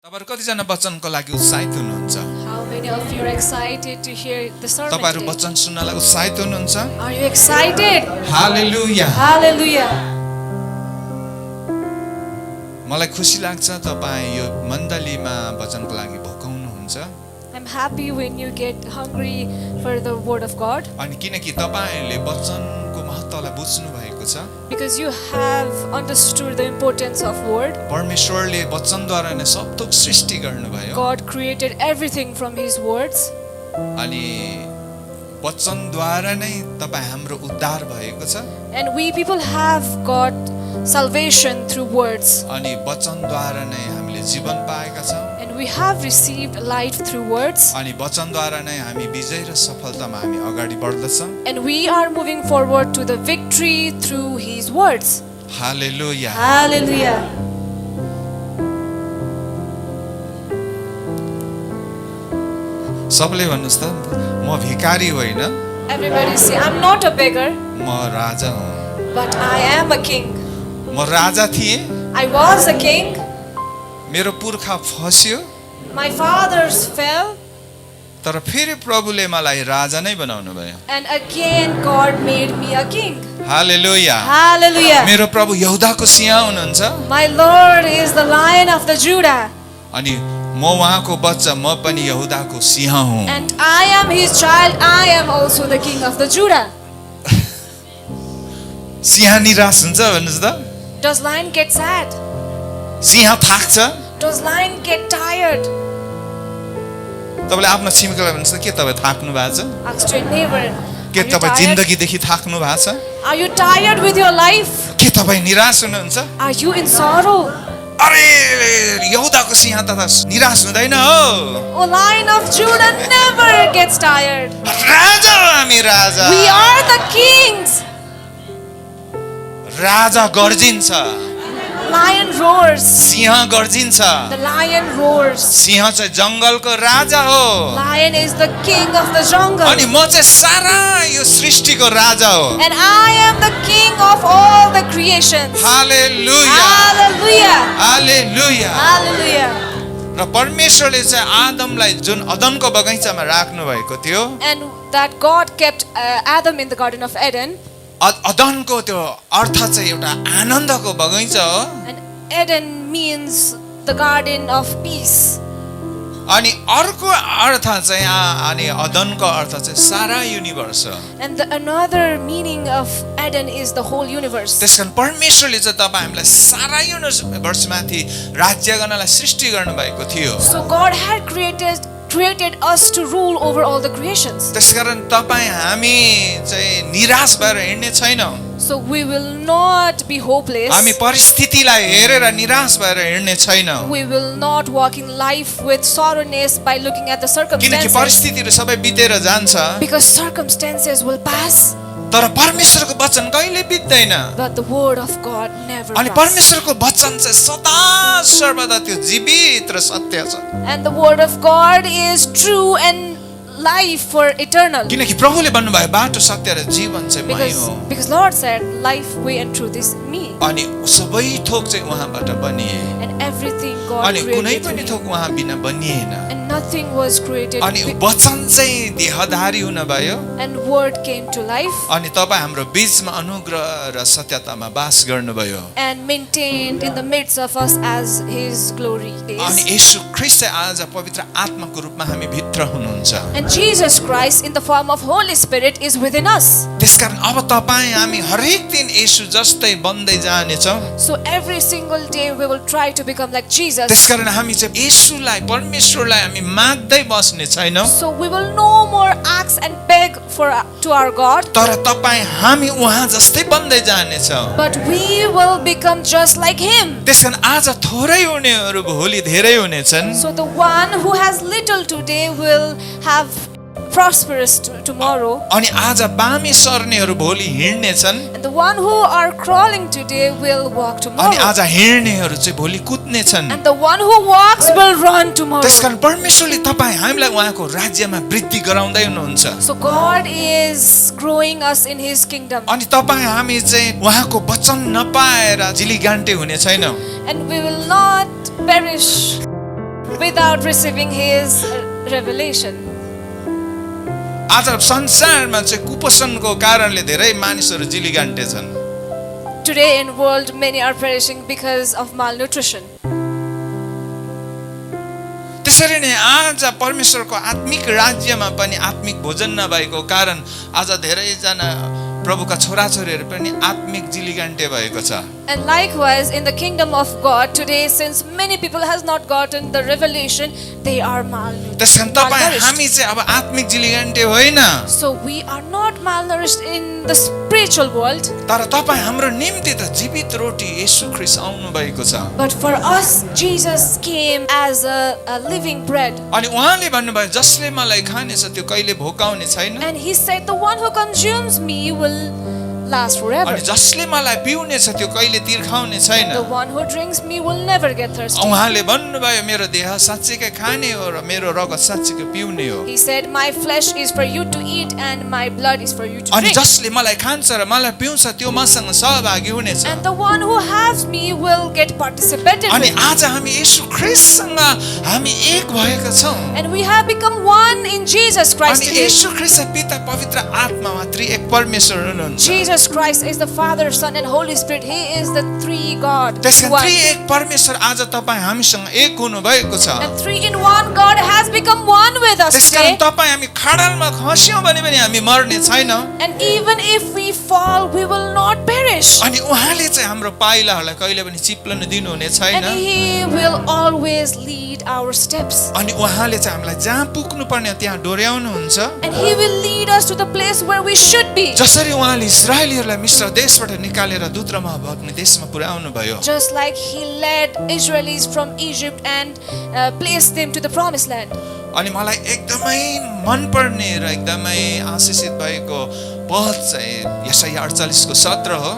तपाईहरु कतिजना वचनको लागि उत्साहित हुनुहुन्छ? How many of you are excited to hear the sermon तपाईहरु today? वचन सुन्नलाई उत्साहित हुनुहुन्छ? Are you excited? Hallelujah. Hallelujah. मलाई खुसी लाग्छ तपाई यो मण्डलीमा वचनको लागि भोकाउनुहुन्छ। I'm happy when you get hungry for the word of God अनि किनकि तपाईहरुले वचनको महत्त्वलाई बुझ्नु भएको छ। because you have understood the importance of word. परमेश्वरले वचनद्वारा नै सब थोक सृष्टि गर्नुभयो। God created everything from his words अनि वचनद्वारा नै तपाई हाम्रो उद्धार भएको छ। and we people have got salvation through words अनि वचनद्वारा नै हामीले जीवन पाएका छौं। and we have received life through words अनि वचनद्वारा नै हामी विजय र सफलतामा हामी अगाडि बढ्दछौं। and we are moving forward to the victory through his words. Hallelujah. Hallelujah. सबले भन्नुस् त म भिखारी होइन, Everybody say, I'm not a beggar, म राजा हुँ। but I am a king. म राजा थिएँ, I was a king. मेरो पुर्खा फस्यो, My fathers fell, तर फेरि प्रभुले मलाई राजा नै बनाउनु भयो। and again God made me a king. Hallelujah. Hallelujah. मेरो प्रभु यहुदाको सिंह हुनुहुन्छ My Lord is the Lion of the Judah, अनि म उहाँको बच्चा, म पनि यहुदाको सिंह हुँ। and I am his child. I am also the king of the Judah. Singh निराश हुन्छ भन्नुस् त? Does lion get sad? Singh थाक्छ? Does lion get tired? तपाईले आफ्नो छिमेकीलाई भन्नुस् त के तपाई थाक्नु भएको छ? Ask your neighbor. के Are you तपाई tired? जिन्दगीदेखि थाक्नु भएको छ? Are you tired with your life? के तपाई निराश हुनुहुन्छ? Are you in sorrow? अरे यहुदाको सिंह त निराश हुँदैन हो। Oh, Lion of Judah never gets tired. राजा हो हामी राजा। We are the kings. Raja गर्जिन्छ, Lion roars. Singh गर्जिन्छ। The lion roars. Singh चाहिँ जंगलको राजा हो Lion is the king of the jungle. अनि म चाहिँ सारा यो सृष्टिको राजा हो। And I am the king of all the creations. Hallelujah. Hallelujah. Hallelujah. Hallelujah. र परमेश्वरले चाहिँ आदमलाई जुन अदनको बगैँचामा राख्नु भएको थियो, And that God kept Adam in the Garden of Eden. अदनको त्यो अर्थ चाहिँ एउटा आनन्दको बगैँचा हो। And Eden means the garden of peace. अनि अर्को अर्थ चाहिँ अनि अदनको अर्थ चाहिँ सारा युनिभर्स हो। And another meaning of Eden is the whole universe. त्यसकारण परमेश्वरले चाहिँ तपाईँ हामीलाई सारा युनिभर्समाथि राज्य गर्नलाई सृष्टि गर्नुभएको थियो। So God had created us to rule over all the creations. त्यसकारण तपाईँ हामी चाहिँ निराश भएर हिँड्ने छैनौँ। So we will not be hopeless. हामी परिस्थितिलाई हेरेर निराश भएर हिँड्ने छैनौँ। We will not walk in life with sorrowness by looking at the किनकि circumstances. परिस्थितिहरू सबै बितेर जान्छ, Because circumstances will pass, तर परमेश्वरको वचन कहिले बित्दैन। but the word of God never अनि passes. परमेश्वरको वचन चाहिँ सदा सर्वदा त्यो जीवित र सत्य छ। And the word of God is true and life for eternal. किनकि प्रभुले भन्नुभयो बाटो सत्य र जीवन चाहिँ मै हो। Because Lord said, life, way and truth is me. अनि सबै थोक चाहिँ उहाँबाट बनिए And everything God अनि कुनै created पनि through थोक उहाँ बिना बनिएन। and nothing was created अनि वचन चाहिँ देहधारी हुन भयो and word came to life अनि तपाईँ हाम्रो बीचमा अनुग्रह र सत्यतामा वास गर्नुभयो। and maintained in the midst of us as his glory अनि is. येशू ख्रीष्ट चाहिँ आज पवित्र आत्माको रूपमा हामी भित्र हुनुहुन्छ। And Jesus Christ in the form of Holy Spirit is within us. त्यसकारण अब तपाईँ हामी हरेक दिन येशू जस्तै बन्दै जानेछौँ। So every single day we will try to become like Jesus. त्यसकारण हामी चाहिँ येशूलाई परमेश्वरलाई हामी माग्दै बस्ने छैनौँ, So we will no more ask and beg to our God, तर तपाईँ हामी उहाँ जस्तै बन्दै जानेछौँ। but we will become just like him. त्यसकारण आज थोरै हुनेहरू भोलि धेरै हुनेछन्। So the one who has little today will have prosperous tomorrow, अनि आज बामी सर्नेहरू भोलि हिँड्नेछन् and the one who are crawling today will walk अनि tomorrow, आज हिँड्नेहरू चाहिँ भोलि कुद्नेछन्। and the one who walks will run tomorrow. त्यसकारण परमेश्वरले तपाईँ हामीलाई उहाँको राज्यमा वृद्धि गराउँदै हुनुहुन्छ। So God is growing us in his kingdom, अनि तपाईँ हामी चाहिँ उहाँको वचन नपाएर जिलीगान्टे हुने छैनौँ। and we will not perish. without receiving His revelation. आज संसारमा चाहिँ कुपोषणको कारणले धेरै मानिसहरू जिलिगान्टे छन्। Today in world many are perishing because of malnutrition. त्यसरी नै आज परमेश्वरको आत्मिक राज्यमा पनि आत्मिक भोजन नभएको कारण आज धेरैजना प्रभुका छोराछोरीहरू पनि आत्मिक जिलिगान्टे भएको छ। And likewise in the kingdom of God today, since many people has not gotten the revelation, they are त्यसकारण तपाईँ malnourished. हामी चाहिँ अब आत्मिक जिलिगान्टे होइन, So we are not malnourished in the spiritual world, तर तपाईँ हाम्रो निम्ति त जीवित रोटी येशू ख्रीष्ट आउनु भएको छ। but for us Jesus came as a living bread. अनि उहाँले भन्नुभयो जसले मलाई खानेछ त्यो कहिले भोकाउने छैन, And He said, the one who consumes me will last forever. अनि जसले मलाई पिउनेछ त्यो कहिले तिर्खाउने छैन। The one who drinks me will never get thirsty. उहाँले भन्नुभयो मेरो देह साँच्चैकै खाने हो र मेरो रगत साँच्चैकै पिउने हो। He said, my flesh is for you to eat and my blood is for you to अनि drink. जसले मलाई खान्छ र मलाई पिउँछ त्यो मसँग सहभागी हुनेछ। And the one who has me will get participated अनि with. आज हामी येशू ख्रीष्टसँग हामी एक भएका छौँ। And we have become one in Jesus Christ अनि today. येशू ख्रीष्ट पिता पवित्र आत्मामा त्रिएक परमेश्वर हुनुहुन्छ। Jesus Christ is the Father, Son and Holy Spirit. He is the three God. त्यसकारण One. त्रिएक परमेश्वर आज तपाईँ हामीसँग एक हुनु भएको छ। And three in one God has become one with us त्यसकारण today. तपाईँ हामी खडालमा खस्यौँ भने पनि हामी मर्ने छैन। And even if we fall, we will not perish. अनि उहाँले चाहिँ हाम्रो पाइलाहरूलाई कहिले पनि चिप्लन दिनुहुने छैन। And He will always lead our steps. अनि उहाँले चाहिँ हामीलाई जहाँ पुग्नु पर्ने त्यहाँ डोर्याउनुहुन्छ। And He will lead us to the place where we should be. जसरी उहाँले इस्राएलीहरूलाई मिस्र देशबाट निकालेर दुत्रमा भग्ने देशमा पुर्याउनु भयो। Just like He led Israelis from Egypt and placed them to the promised land. अनि मलाई एकदमै मनपर्ने र एकदमै आशिषित भएको पद चाहिँ यशाया 48 को 17 हो।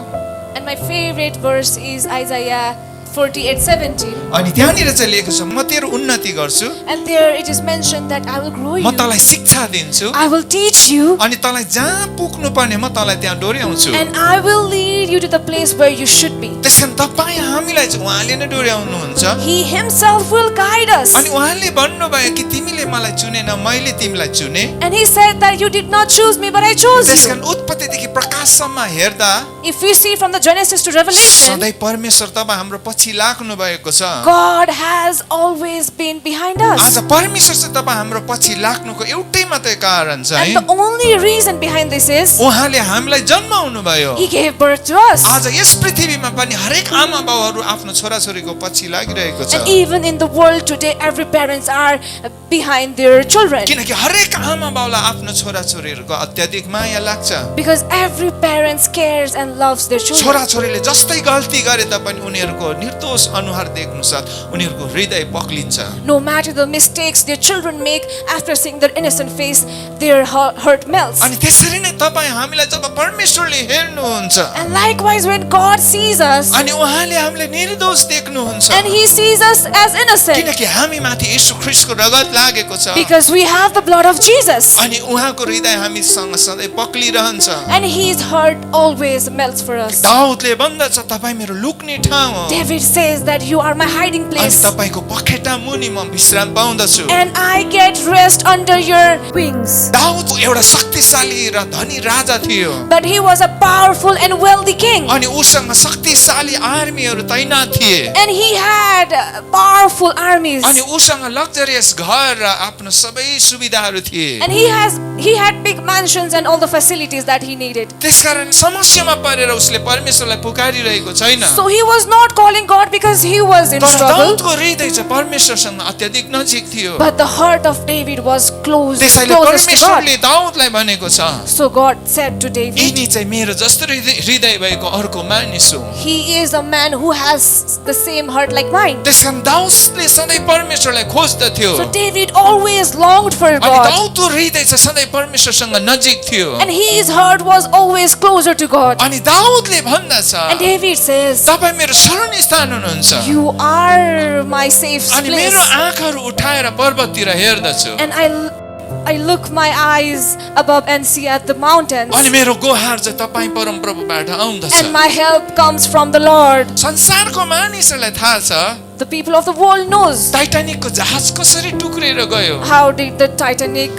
And my favorite verse is Isaiah 48:17. अनि त्यहाँनिर चाहिँ लेखेको छ म तेरो उन्नति गर्छु, And there it is mentioned that I will grow म you. तँलाई शिक्षा दिन्छु, I will teach you. अनि तँलाई जहाँ पुग्नु पर्ने म तँलाई त्यहाँ डोर्याउँछु। And I will lead you to the place where you should be. त्यसकारण तपाईँ हामीलाई चाहिँ उहाँले नै डोर्याउनुहुन्छ। He Himself will guide us. अनि उहाँले भन्नुभयो कि तिमीले मलाई चुनेन मैले तिमीलाई चुने। And He said that you did not choose me, but I chose त्यसकारण you. उत्पत्तिदेखि प्रकाशसम्म हेर्दा If we see from the Genesis to Revelation, सधैँ परमेश्वर तपाईँ हाम्रो पछि लाग्नु भएको छ। God has always been behind आज us. परमेश्वर चाहिँ तपाईँ हाम्रो पछि लाग्नुको एउटै मात्रै कारण छ And है, the only reason behind this is उहाँले हामीलाई जन्माउनु भयो। He gave birth to us. आज यस पृथ्वीमा पनि हरेक आमा बाउहरू आफ्नो छोराछोरीको पछि लागिरहेको छ, And even in the world today, every parents are behind their children. किनकि हरेक आमा बाउलाई आफ्नो छोराछोरीहरूको अत्याधिक माया लाग्छ। Because every parent cares and loves their children. छोराछोरीले जस्तै गल्ती गरे तापनि उनीहरूको निर्दोष अनुहार देख्नु साथ उनीहरूको हृदय पक्लिन्छ। No matter the mistakes their children make, after seeing their innocent face, their heart melts. अनि त्यसरी नै तपाईँ हामीलाई जब परमेश्वरले हेर्नुहुन्छ And likewise, when God sees us, अनि उहाँले हामीलाई निर्दोष देख्नुहुन्छ, and He sees us as innocent, किनकि हामी माथि येशू ख्रीष्टको रगत लागेको छ because we have the blood of Jesus, अनि उहाँको हृदय हामीसँग सधैँ पक्लिरहन्छ। and His heart always melts for us. दाउदले भन्दछ तपाईँ मेरो लुक्ने ठाउँ हो, David says that you are my hiding अनि place, तपाईँको पखेटा मुनि म विश्राम पाउँदछु। and I get rest under your wings. Daud एउटा शक्तिशाली र धनी राजा थियो, But he was a powerful and wealthy king, अनि उसँग शक्तिशाली आर्मीहरू तैनात थिए, and he had powerful armies, अनि उसँग लग्जरियस घर र आफ्नो सबै सुविधाहरू थिए। and he had big mansions and all the facilities that he needed. त्यसकारण समस्यामा परेर उसले परमेश्वरलाई पुकारिरहेको छैन। So he was not calling God because he was in तर struggle, दाउदको हृदय चाहिँ परमेश्वरसँग अत्याधिक नजिक थियो। but the heart of David was त्यसैले closest to God. परमेश्वरले दाउदलाई भनेको छ So God said to David, यिनी चाहिँ मेरो जस्तो हृदय भएको अर्को मानिस हो। he is a man who has the same heart like mine. त्यसकारण दाउदले सधैँ परमेश्वरलाई खोज्दथ्यो, So David always longed for अनि God, दाउदको हृदय चाहिँ सधैँ परमेश्वरसँग नजिक थियो। and his heart was always closer to God. अनि दाउदले भन्दछ And David says, तपाईँ मेरो शरण स्थान हुनुहुन्छ, you are my safe अनि मेरो place. आँखाहरू उठाएर पर्वततिर हेर्दछु, And I look my eyes above and see at the mountains, अनि मेरो गोहार चाहिँ तपाईँ परमप्रभुबाट आउँदछ। and my help comes from the Lord. संसारको मानिसहरूलाई थाहा छ The the people of the world knows टाइटानिकको जहाज कसरी टुक्रेर गयो how did the Titanic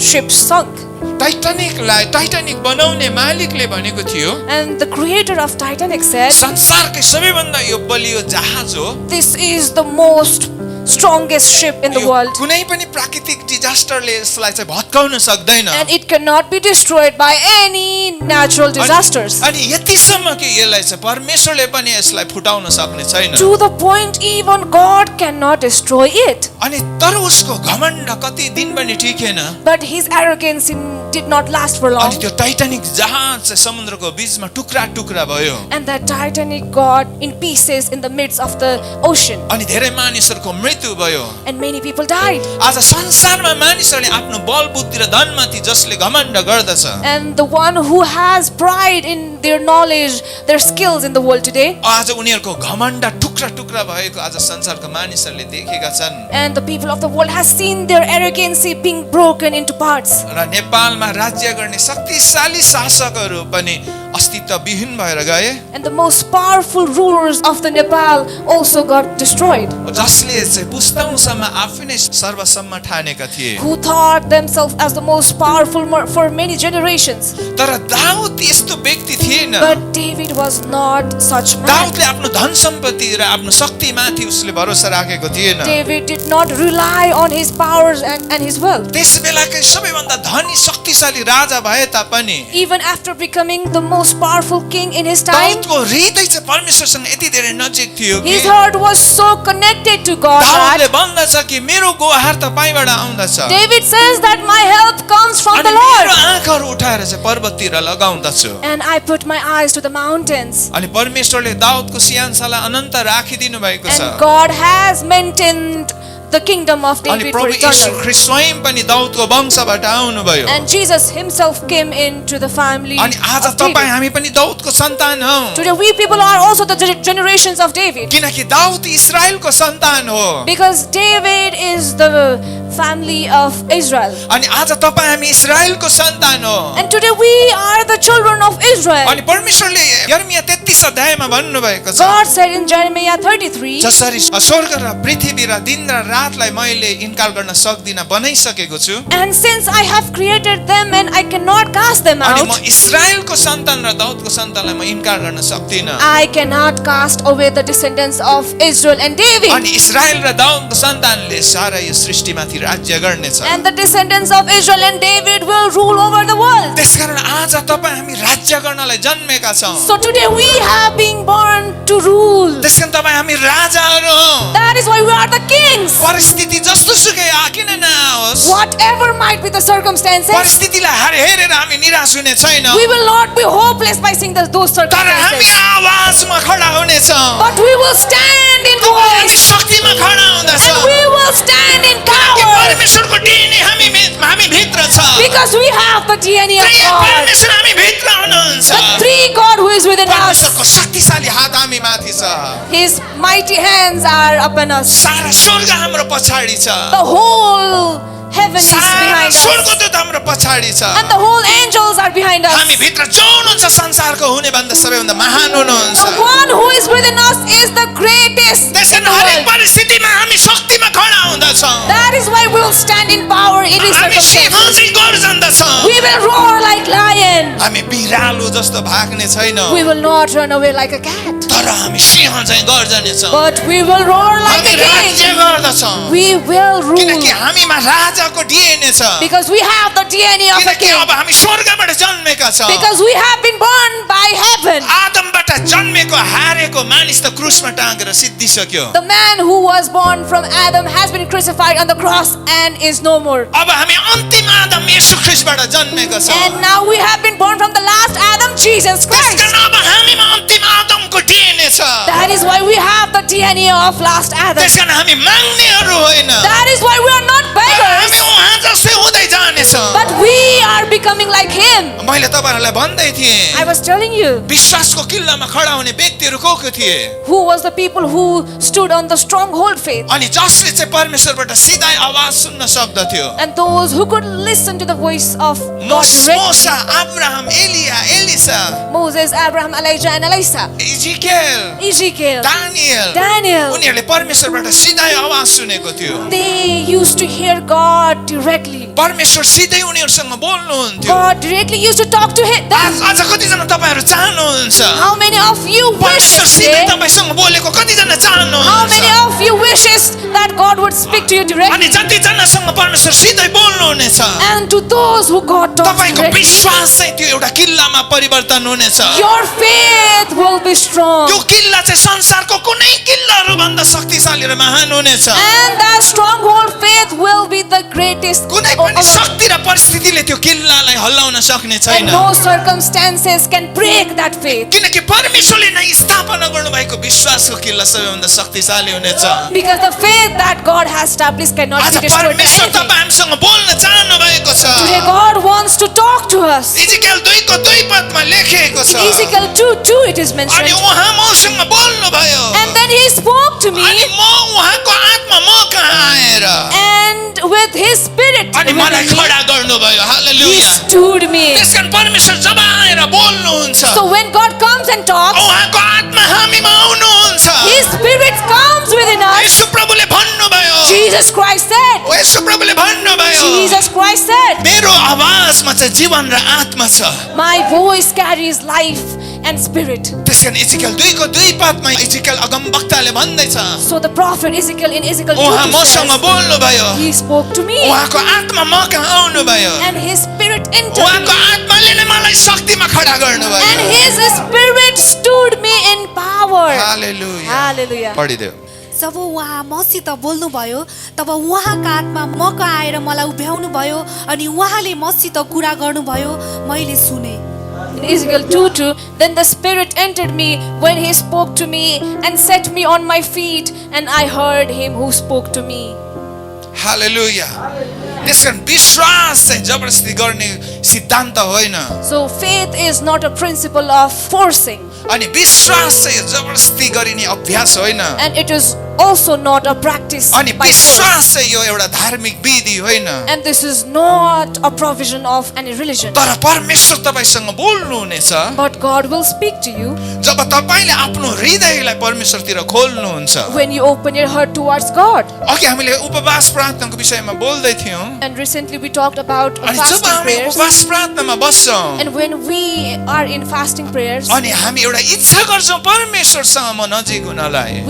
ship sunk. Titanic बनाउने मालिकले भनेको थियो And the creator of Titanic said, संसारकै सबैभन्दा यो बलियो जहाज हो this is the most strongest ship in the यो world. कुनै पनि प्राकृतिक डिजास्टरले यसलाई चाहिँ भत्काउन सक्दैन And it cannot be destroyed by any natural disasters. अनि यतिसम्म कि यसलाई चाहिँ परमेश्वरले पनि यसलाई फुटाउन सक्ने छैन To the point even God cannot destroy it. अनि तर उसको घमण्ड कति दिन पनि टिकेन But his arrogance did not last for long. अनि त्यो टाइटानिक जहाज चाहिँ समुद्रको बीचमा टुक्रा टुक्रा भयो And that Titanic got in pieces in the midst of the ocean. अनि धेरै मानिसहरूको मृत्यु भयो And many people died. आज संसारमा मानिसहरूले आफ्नो बल बुद्धि र धनमाथि जसले घमण्ड गर्दछ And the one who has pride in their knowledge, their skills in the world today, आज उनीहरूको घमण्ड टुक्रा टुक्रा भएको आज संसारका मानिसहरूले देखेका छन् and the people of the world has seen their arrogancy being broken into parts. र नेपालमा राज्य गर्ने शक्तिशाली शासकहरू पनि अस्तित्व विहीन भएर गए And the most powerful rulers of the Nepal also got destroyed, जसले चाहिँ पुस्तौँसम्म आफै नै सर्वसम्म ठानेका थिए who thought themselves as the most powerful for many generations. तर दाउद यस्तो व्यक्ति थिएन But David was not such man. दाउदले आफ्नो धन सम्पत्ति र आफ्नो शक्तिमाथि उसले भरोसा राखेको थिएन David did not rely on his powers and his wealth. त्यस बेलाकै सबैभन्दा धनी शक्तिशाली राजा भए तापनि Even after becoming the most powerful king in his time, दाउदको हृदय चाहिँ परमेश्वरसँग यति धेरै नजिक थियो कि his heart was so connected to God दाउदले that भन्दछ कि मेरो गुहार तपाईँबाट आउँदछ David says that my help comes from अनि the मेरो Lord. आँखाहरू उठाएर चाहिँ पर्वततिर लगाउँदछु And I put my eyes to the mountains. अनि परमेश्वरले दाउदको सिंहासनलाई अनन्त राखिदिनु भएको छ And God has maintained the kingdom of अनि David for प्रभु यीशु eternal. ख्रीष्ट स्वयं पनि दाउदको वंशबाट आउनुभयो And Jesus himself came into the family अनि आज of तपाईँ David. हामी पनि दाउदको सन्तान हौ Today we people are also the generations of David. किनकि दाउद इस्राएलको सन्तान हो Because David is the family of Israel. अनि आज तपाईँ हामी इस्राएलको सन्तान हो And today we are the children of Israel. अनि परमेश्वरले यर्मिया 33 अध्यायमा भन्नुभएको छ God said in Jeremiah 33, जसरी स्वर्ग र पृथ्वी र दिन र रातलाई मैले इन्कार गर्न सक्दिन बनाइसकेको छु and since I have created them and I cannot cast them अनि म out, इस्राएलको सन्तान र दाउदको सन्तानलाई म इन्कार गर्न सक्दिन I cannot cast away the descendants of Israel and David. अनि इस्राएल र दाउदको सन्तानले सारा यो सृष्टिमाथि राज्य गर्नेछ And the descendants of Israel and David will rule over the world. त्यसकारण आज तपाईँ हामी राज्य गर्नलाई जन्मेका छौँ So today we have been born to rule. त्यसकारण तपाईँ हामी राजाहरू हौँ That is why we are the kings. परिस्थिति जस्तो सुकै किन नआओस् Whatever might be the circumstances, परिस्थितिलाई हेरेर हामी निराश हुने छैनौँ we will not be hopeless by seeing those तर हामी circumstances. आवाजमा खडा हुनेछौँ But we will stand in हामी voice. शक्तिमा खडा And हुँदछौँ we will stand in कि power. परमेश्वरको DNA हामी भित्र छ Because we have the DNA of त्रिएक God. परमेश्वर हामी भित्र हुनुहुन्छ The three God who is within परमेश्वरको us. शक्तिशाली हात हामी माथि छ His mighty hands are upon us. सारा स्वर्ग हाम्रो पछाडि छ The whole heaven is सारा behind us. स्वर्गदूत हाम्रो पछाडि छ And the whole angels are behind हामी us. भित्र जो हुनुहुन्छ संसारको हुने भन्दा सबैभन्दा महान हुनुहुन्छ The one who is within us is the greatest in त्यसकारण the हरेक world. परिस्थितिमा हामी शक्तिमा खडा हुँदछौँ That is why we will stand in power in these हामी सिंह circumstances. चाहिँ गर्जन्दछौँ We will roar like lion. हामी बिरालो जस्तो भाग्ने छैनौँ We will not run away like a cat. तर हामी सिंह चाहिँ गर्जनेछौँ But we will roar like हामी a राज्य king. गर्दछौँ We will किनकि rule. हामीमा राजाको DNA छ Because we have the DNA of a किनकि king. अब हामी स्वर्गबाट जन्मेका छौँ Because we have been born by heaven. आदमबाट जन्मेको हारेको मानिस त क्रुसमा टाँगेर सिद्धिसक्यो The man who was born from Adam has been crucified on the cross and is no more. अब हामी अन्तिम आदम येशू ख्रीष्टबाट जन्मेका छौँ And now we have been born from the last Adam, Jesus Christ. त्यसकारण अब हामीमा अन्तिम आदमको DNA छ That is why we have the DNA of last Adam. त्यसकारण हामी माग्नेहरू होइन That is why we are not हामी beggars, उहाँ जस्तै हुँदै जानेछौँ but we are becoming like him. him. मैले तपाईहरुलाई भन्दै थिएँ I was telling you विश्वासको किल्लामा खडा हुने व्यक्तिहरु को थिए who was the people who stood on the stronghold faith, अनि जसले चाहिँ परमेश्वरबाट सिधै आवाज सुन्न सक्दथ्यो and those who could listen to the voice of God directly. मोसा अब्राहम एलिया Elisha Moses, Abraham, Elijah, and Elisha, Ezekiel Ezekiel, Daniel Daniel. उनीहरुले परमेश्वरबाट सिधै आवाज सुनेको थियो They used to hear God directly. परमेश्वर सिधै उनीहरुसँग बोल्नुहुन्थ्यो God directly used to talk to him. आज कतिजना तपाईहरु चाहनुहुन्छ How many of you परमेश्वर wishes सिधै today? तपाईसँग बोलेको कतिजना How many चाहनुहुन्छ of you wishes that God would speak to you अनि directly? जतिजनासँग परमेश्वर सिधै बोल्नुहुनेछ And to those who God talks तपाईको directly, विश्वास चाहिँ त्यो एउटा किल्लामा परिवर्तन हुनेछ your faith will be strong. त्यो किल्ला चाहिँ संसारको कुनै किल्लाहरु भन्दा शक्तिशाली र महान हुनेछ And that stronghold faith will be the greatest. कुनै पनि शक्ति र परिस्थितिले त्यो किल्लालाई हल्लाउन सक्ने And छैन no circumstances can break that faith. किनकि परमेश्वरले नै स्थापना गर्नुभएको विश्वासको किल्ला सबैभन्दा शक्तिशाली हुनेछ Because the faith that God has established cannot आज be destroyed by परमेश्वर anything. तपाईँ हामीसँग बोल्न चाहनु भएको छ Today God wants to talk to us. Ezekiel 2 को 2 पदमा लेखिएको छ Ezekiel 2:2 it is अनि mentioned. उहाँ मसँग बोल्नु भयो And then he spoke to me, अनि म उहाँको आत्मा म कहाँ आएर and with his spirit अनि मलाई within me, खडा गर्नुभयो he हालेलुया stood me. त्यसकारण परमेश्वर जब आएर बोल्नुहुन्छ So when God comes and talks, उहाँको आत्मा हामीमा आउनुहुन्छ his spirit comes within us. येशू प्रभुले भन्नुभयो Jesus Christ said, येशू प्रभुले भन्नुभयो Jesus Christ said, मेरो आवाजमा चाहिँ जीवन र आत्मा छ my voice carries life and spirit. त्यसकारण इजिकेल 2 को 2 पदमा इजिकेल अगमवक्ताले भन्दैछ So the prophet Ezekiel in Ezekiel उहाँ 2 मसँग says, बोल्नुभयो he spoke to me, उहाँको आत्मा म कहाँ आउनुभयो and his spirit entered उहाँको me, आत्माले नै मलाई शक्तिमा खडा गर्नुभयो and his spirit stood me in power. Hallelujah Hallelujah. पढिदेऊ जब उहाँ मसित बोल्नुभयो तब उहाँका आत्मा मका आएर मलाई उभ्याउनु भयो अनि उहाँले मसित कुरा गर्नुभयो मैले सुने In Ezekiel 2:2, then the Spirit entered me when he spoke to me and set me on my feet, and I heard him who spoke to me. हालेलुया त्यसकारण विश्वास चाहिँ जबरजस्ती गर्ने सिद्धान्त होइन So faith is not a principle of forcing, अनि विश्वास चाहिँ जबरजस्ती गरिने अभ्यास होइन and it is also not a practice अनि by force. विश्वास चाहिँ यो एउटा धार्मिक विधि होइन And this is not a provision of any religion. तर परमेश्वर तपाईसँग बोल्नुहुनेछ But God will speak to you जब तपाईले आफ्नो हृदयलाई परमेश्वरतिर खोल्नुहुन्छ when you open your heart towards God. अघि हामीले उपवास प्रार्थनाको विषयमा बोल्दै थियौं And recently we talked about अनि जब fasting हामी prayers. उपवास प्रार्थनामा बस्छौं And when we are in fasting prayers, अनि हामी एउटा इच्छा गर्छौं परमेश्वरसँग म नजिक हुनलाई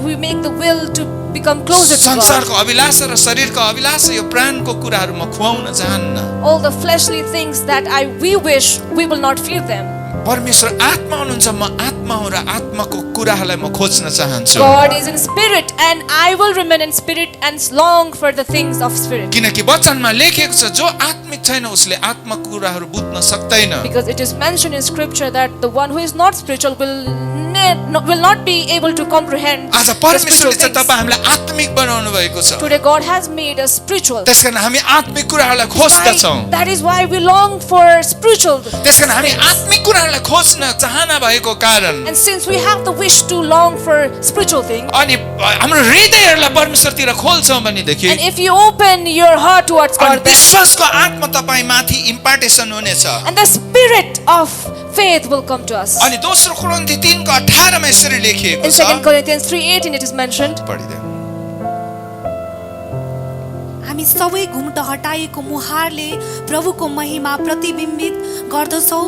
we make the will to become closer to God. संसारको अभिलाषा र शरीरको अभिलाषा यो प्राणको कुराहरु म खुवाउन चाहन्न All the fleshly things that we wish, we will not fear them. परमेश्वर आत्मा हुनुहुन्छ म आत्मा हुँ र आत्माको कुराहरूलाई म खोज्न चाहन्छु God is in spirit, and I will remain in spirit and long for the things of spirit. किनकि वचनमा लेखेको छ जो आत्मिक छैन उसले आत्माको कुराहरू बुझ्न सक्दैन Because it is mentioned in scripture that the one who is not spiritual will not be able to comprehend आज the परमेश्वरले spiritual चाहिँ things. तपाईँ हामीलाई आत्मिक बनाउनु भएको छ Today God has made us spiritual. त्यसकारण हामी आत्मिक कुराहरूलाई खोज्दछौँ That is why we long for spiritual. त्यसकारण हामी आत्मिक कुराहरूलाई खोज्न चाहना भएको कारण And since we have the wish to long for spiritual things, अनि हाम्रो हृदयहरूलाई परमेश्वरतिर खोल्छौँ भनेदेखि and if you open your heart towards अनि God, then, विश्वासको आत्मा तपाईँ माथि इम्पार्टेसन हुनेछ and the spirit of faith will come to us. अनि दोस्रो कोरिन्थी 3 को 18 मा यसरी लेखिएको In छ 2 Corinthians 3:18 it is mentioned, पढिदेऊ हामी सबै घुम्ट हटाएको मुहारले प्रभुको महिमा प्रतिबिम्बित गर्दछौँ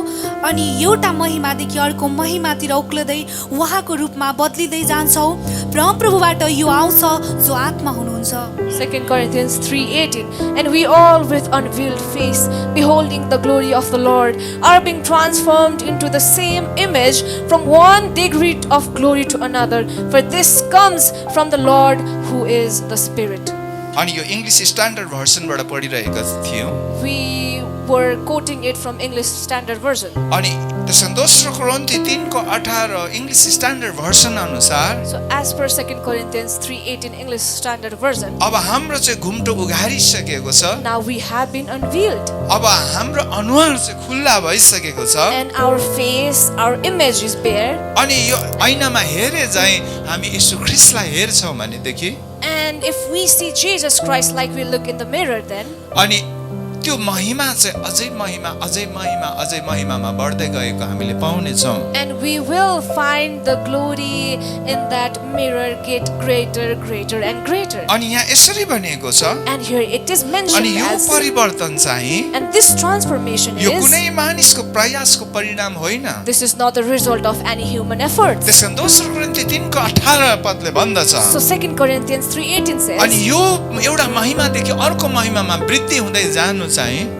अनि एउटा महिमादेखि अर्को महिमातिर उक्लदै उहाँको रूपमा बदलिँदै जान्छौँ परमप्रभुबाट यो आउँछ जो आत्मा हुनुहुन्छ 2 Corinthians 3:18, and we all with unveiled face, beholding the glory of the Lord, are being transformed into the same image from one degree of glory to another, for this comes from the Lord who is the Spirit. अनि यो English standard भर्सनबाट पढिरहेका थियौं We were quoting it from English Standard Version. अनि त्यसमा दोस्रो कोरिन्थी 3:18 English standard version अनुसार So as per 2 Corinthians 3:18 English Standard Version, अब हाम्रो चाहिँ घुम्टो उघारिसकेको छ, now we have been unveiled, अब हाम्रो अनुहार चाहिँ खुल्ला भइसकेको छ and our face, our image is bare. अनि यो ऐनामा हेरे चाहिँ हामी यीशु ख्रीष्टलाई हेर्छौँ भनेदेखि And if we see Jesus Christ like we look in the mirror, then अनि त्यो महिमा चाहिँ अझै महिमा अझै महिमा अझै महिमामा बढ्दै गएको हामीले पाउनेछौँ। and we will find the glory in that mirror get greater, greater and greater. अनि यहाँ यसरी भनिएको छ, And here it is अनि mentioned यो as, परिवर्तन चाहिँ and this transformation यो is, कुनै मानिसको प्रयासको परिणाम होइन। this is not the result of any human efforts. त्यसकारण दोस्रो कोरिन्थी 3:18 पदले भन्दछ, So 2 Corinthians 3:18 अनि says यो एउटा महिमादेखि अर्को महिमामा वृद्धि हुँदै जानु चाहिँ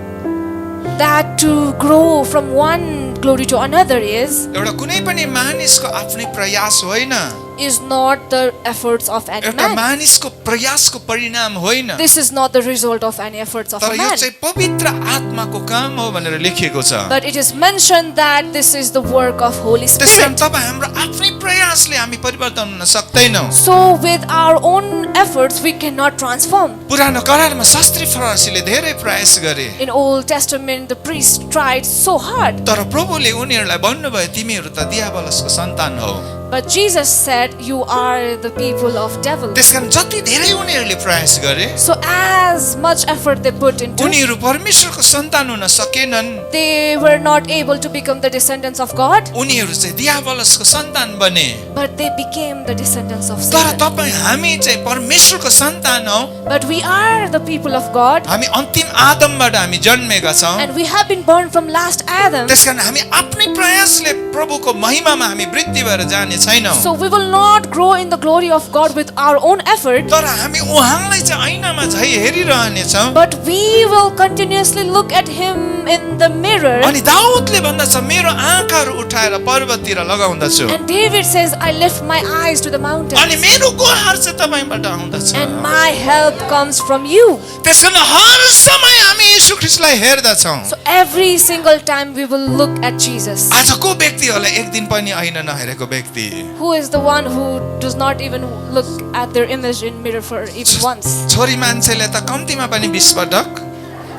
that to grow from one glory to another एउटा कुनै पनि मानिसको आफ्नै प्रयास होइन, is not the efforts of any एउटा man. मानिसको प्रयासको परिणाम होइन, This is not the result of any efforts of तर a यो man. चाहिँ पवित्र आत्माको काम हो भनेर लेखिएको छ। But it is mentioned that this is the work of Holy त्यसकारण Spirit. तब हाम्रो आफ्नै प्रयासले हामी परिवर्तन हुन सक्दैनौँ। So with our own efforts we cannot transform. पुरानो करारमा शास्त्री फरासीले धेरै प्रयास गरे, In Old Testament the priests tried so hard. तर प्रभुले उनीहरूलाई भन्नुभयो तिमीहरू त दियाबलसको सन्तान हौ। But Jesus said, you are the people of devil. त्यसकारण जति धेरै उनीहरूले प्रयास गरे So as much effort they put into, उनीहरू परमेश्वरको सन्तान हुन सकेनन्, they were not able to become the descendants of God, उनीहरू चाहिँ दियाबलसको सन्तान बने। but they became the descendants of तर Satan. तपाईँ हामी चाहिँ परमेश्वरको सन्तान हौ, But we are the people of God, हामी अन्तिम आदमबाट हामी जन्मेका छौँ। and we have been born from last Adam. त्यसकारण हामी आफ्नै प्रयासले प्रभुको महिमामा हामी वृद्धि भएर जाने छैनौँ, So we will not grow in the glory of God with our own effort, तर हामी उहाँलाई चाहिँ ऐनामा झै हेरिरहनेछौँ। but we will continuously look at Him in the mirror. अनि दाउदले भन्दछ मेरो आँखाहरू उठाएर पर्वततिर लगाउँदछु, And David says, I lift my eyes to the mountains, अनि मेरो गुहार चाहिँ तपाईँबाट आउँदछ। and my help comes from you. त्यसकारण हर समय हामी यीशु ख्रीष्टलाई हेर्दछौँ। So every single time we will look at Jesus. आज को व्यक्ति होला एक दिन पनि ऐना नहेरेको व्यक्ति? Who is the one who does not even look at their image in mirror for even once? छोरी मान्छेले त कम्तीमा पनि 20 पटक,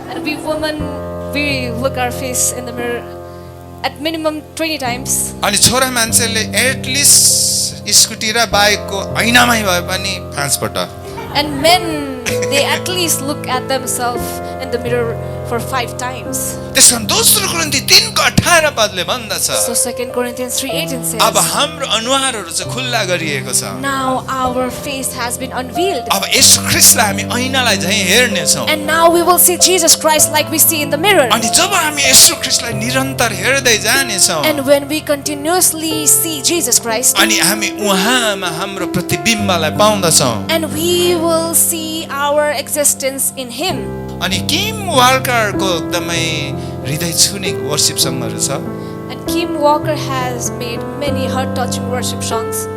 And we women, we look our face in the mirror at minimum 20 times. अनि छोरा मान्छेले एटलिस्ट स्कुटी र बाइकको ऐनामै भए पनि 5 पटक। And men, they at least look at themselves in the mirror for 5 times. त्यसकारण दोस्रो कोरिन्थी 3:18 पदले भन्दछ, So 2 Corinthians 3:18 अब says, हाम्रो अनुहारहरू चाहिँ खुल्ला गरिएको छ। now our face has been unveiled. अब यीशु ख्रीष्टलाई हामी ऐनालाई झै हेर्नेछौँ। And now we will see Jesus Christ like we see in the mirror. अनि जब हामी यीशु ख्रीष्टलाई निरन्तर हेर्दै जानेछौँ, And when we continuously see Jesus Christ, अनि हामी उहाँमा हाम्रो प्रतिबिम्बलाई पाउँदछौँ। and we will see our existence in Him. अनि किम वाल्करको एकदमै हृदय छुने वर्शिप सङ्गहरू छ। And Kim Walker has made many heart-touching worship songs.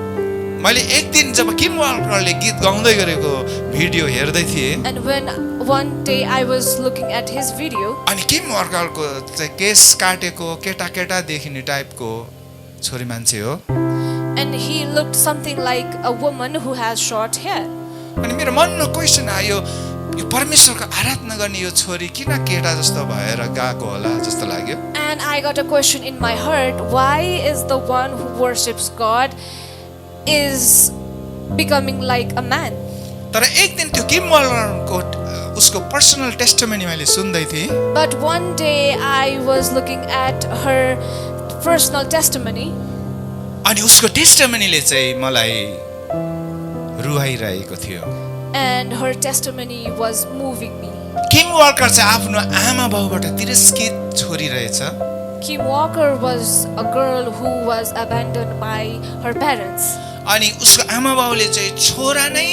मैले एक दिन जब किम वाल्करले गीत गाउँदै गरेको भिडियो हेर्दै थिएँ, And when one day I was looking at his video, अनि किम वाल्करको चाहिँ केस काटेको केटा केटा देखिने टाइपको छोरी मान्छे हो। and he looked something like a woman who has short hair. अनि मेरो मनमा क्वेसन आयो, यो परमेश्वरको आराधना गर्ने यो छोरी किन केटा जस्तो भएर गएको होला जस्तो लाग्यो। And I got a question in my heart, why is the one who worships God is becoming like a man? तर एक दिन त्यो किम वाल्करको उसको पर्सनल टेस्टिमनी मैले सुन्दै थिएँ, But one day I was looking at her personal testimony, अनि उसको टेस्टिमनीले चाहिँ मलाई रुवाइरहेको थियो। and her testimony was moving me. Kim walker चाहिँ आफ्नो आमा बाउबाट तिरस्कृत छोरी रहेछ, Kim Walker was a girl who was abandoned by her parents, अनि उसको आमा बाउले चाहिँ छोरा नै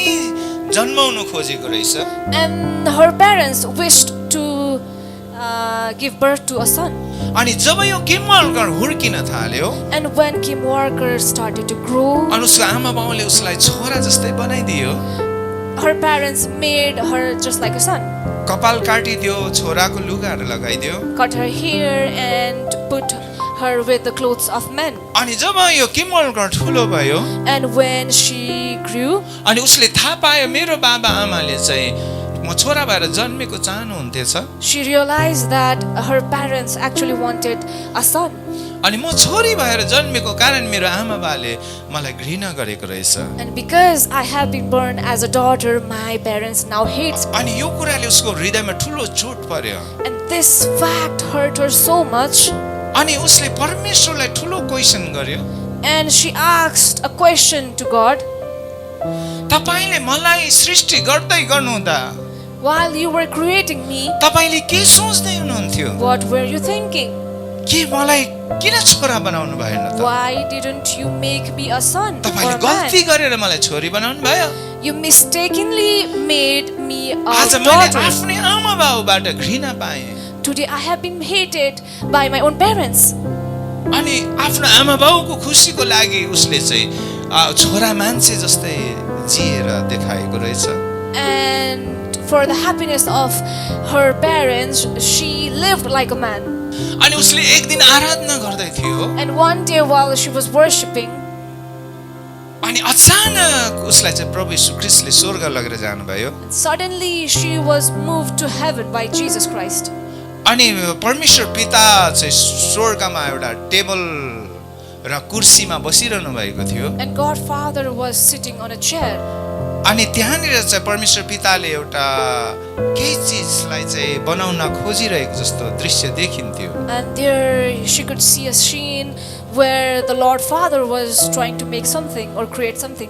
जन्माउनु खोजेको रहेछ। and her parents wished to give birth to a son. अनि जब यो किम वाल्कर हुर्किन थाल्यो, And when Kim Walker started to grow, अनि उसको आमा बाउले उसलाई छोरा जस्तै बनाइदियो, her parents made her just like a son, कपाल काटिदियो, छोराको लुगाहरू लगाइदियो। cut her hair and put her with the clothes of men. अनि जब यो किम वाल्कर ठुलो भयो And when she grew, अनि उसले थाहा पायो मेरो बाबा आमाले चाहिँ म छोरा भएर जन्मेको चाहनुहुन्थेछ she realized that her parents actually wanted a son. अनि म छोरी भएर जन्मेको कारण मेरो आमा बाले मलाई घृणा गरेको रहेछ। And because I have been born as a daughter, my parents now hates me. अनि यो कुराले उसको हृदयमा ठुलो चोट पर्यो। And this fact hurt her so much. अनि उसले परमेश्वरलाई ठुलो क्वेशन गर्यो, And she asked a question to God. तपाईले मलाई सृष्टि गर्दै गर्नुहुँदा While you were creating me, तपाईले के सोच्दै हुनुहुन्थ्यो? what were you thinking? के मलाई किन छोरा बनाउनु भएन त? Why didn't you make me a son or तपाईले a गल्ती man? गरेर मलाई छोरी बनाउनु भयो। You mistakenly made me आज a मैले daughter. आफ्नै आमा बाबुबाट घृणा पाएँ। Today I have been hated by my own parents. अनि आफ्नो आमा बाउको खुसीको लागि उसले चाहिँ छोरा मान्छे जस्तै जिएर देखाएको रहेछ। And for the happiness of her parents, she lived like a man. अनि उसले एक दिन आराधना गर्दै थियो And one day while she was worshipping, अनि अचानक उसलाई चाहिँ प्रभु यीशु ख्रीष्टले स्वर्ग लगेर जानुभयो। suddenly she was moved to heaven by Jesus Christ. अनि परमेश्वर पिता चाहिँ स्वर्गमा एउटा टेबल र कुर्सीमा बसिरहनु भएको थियो। And God Father was sitting on a chair. अनि त्यहाँनिर चाहिँ परमेश्वर पिताले एउटा केही चिजलाई चाहिँ बनाउन खोजिरहेको जस्तो दृश्य देखिन्थ्यो। And there she could see a scene where the Lord Father was trying to make something or create something.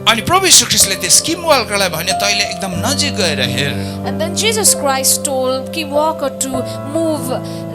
अनि प्रभु यीशु ख्रीष्टले त्यस किम वाल्करलाई भने तैले एकदम नजिक गएर हेर। And then Jesus Christ told Kim Walker to move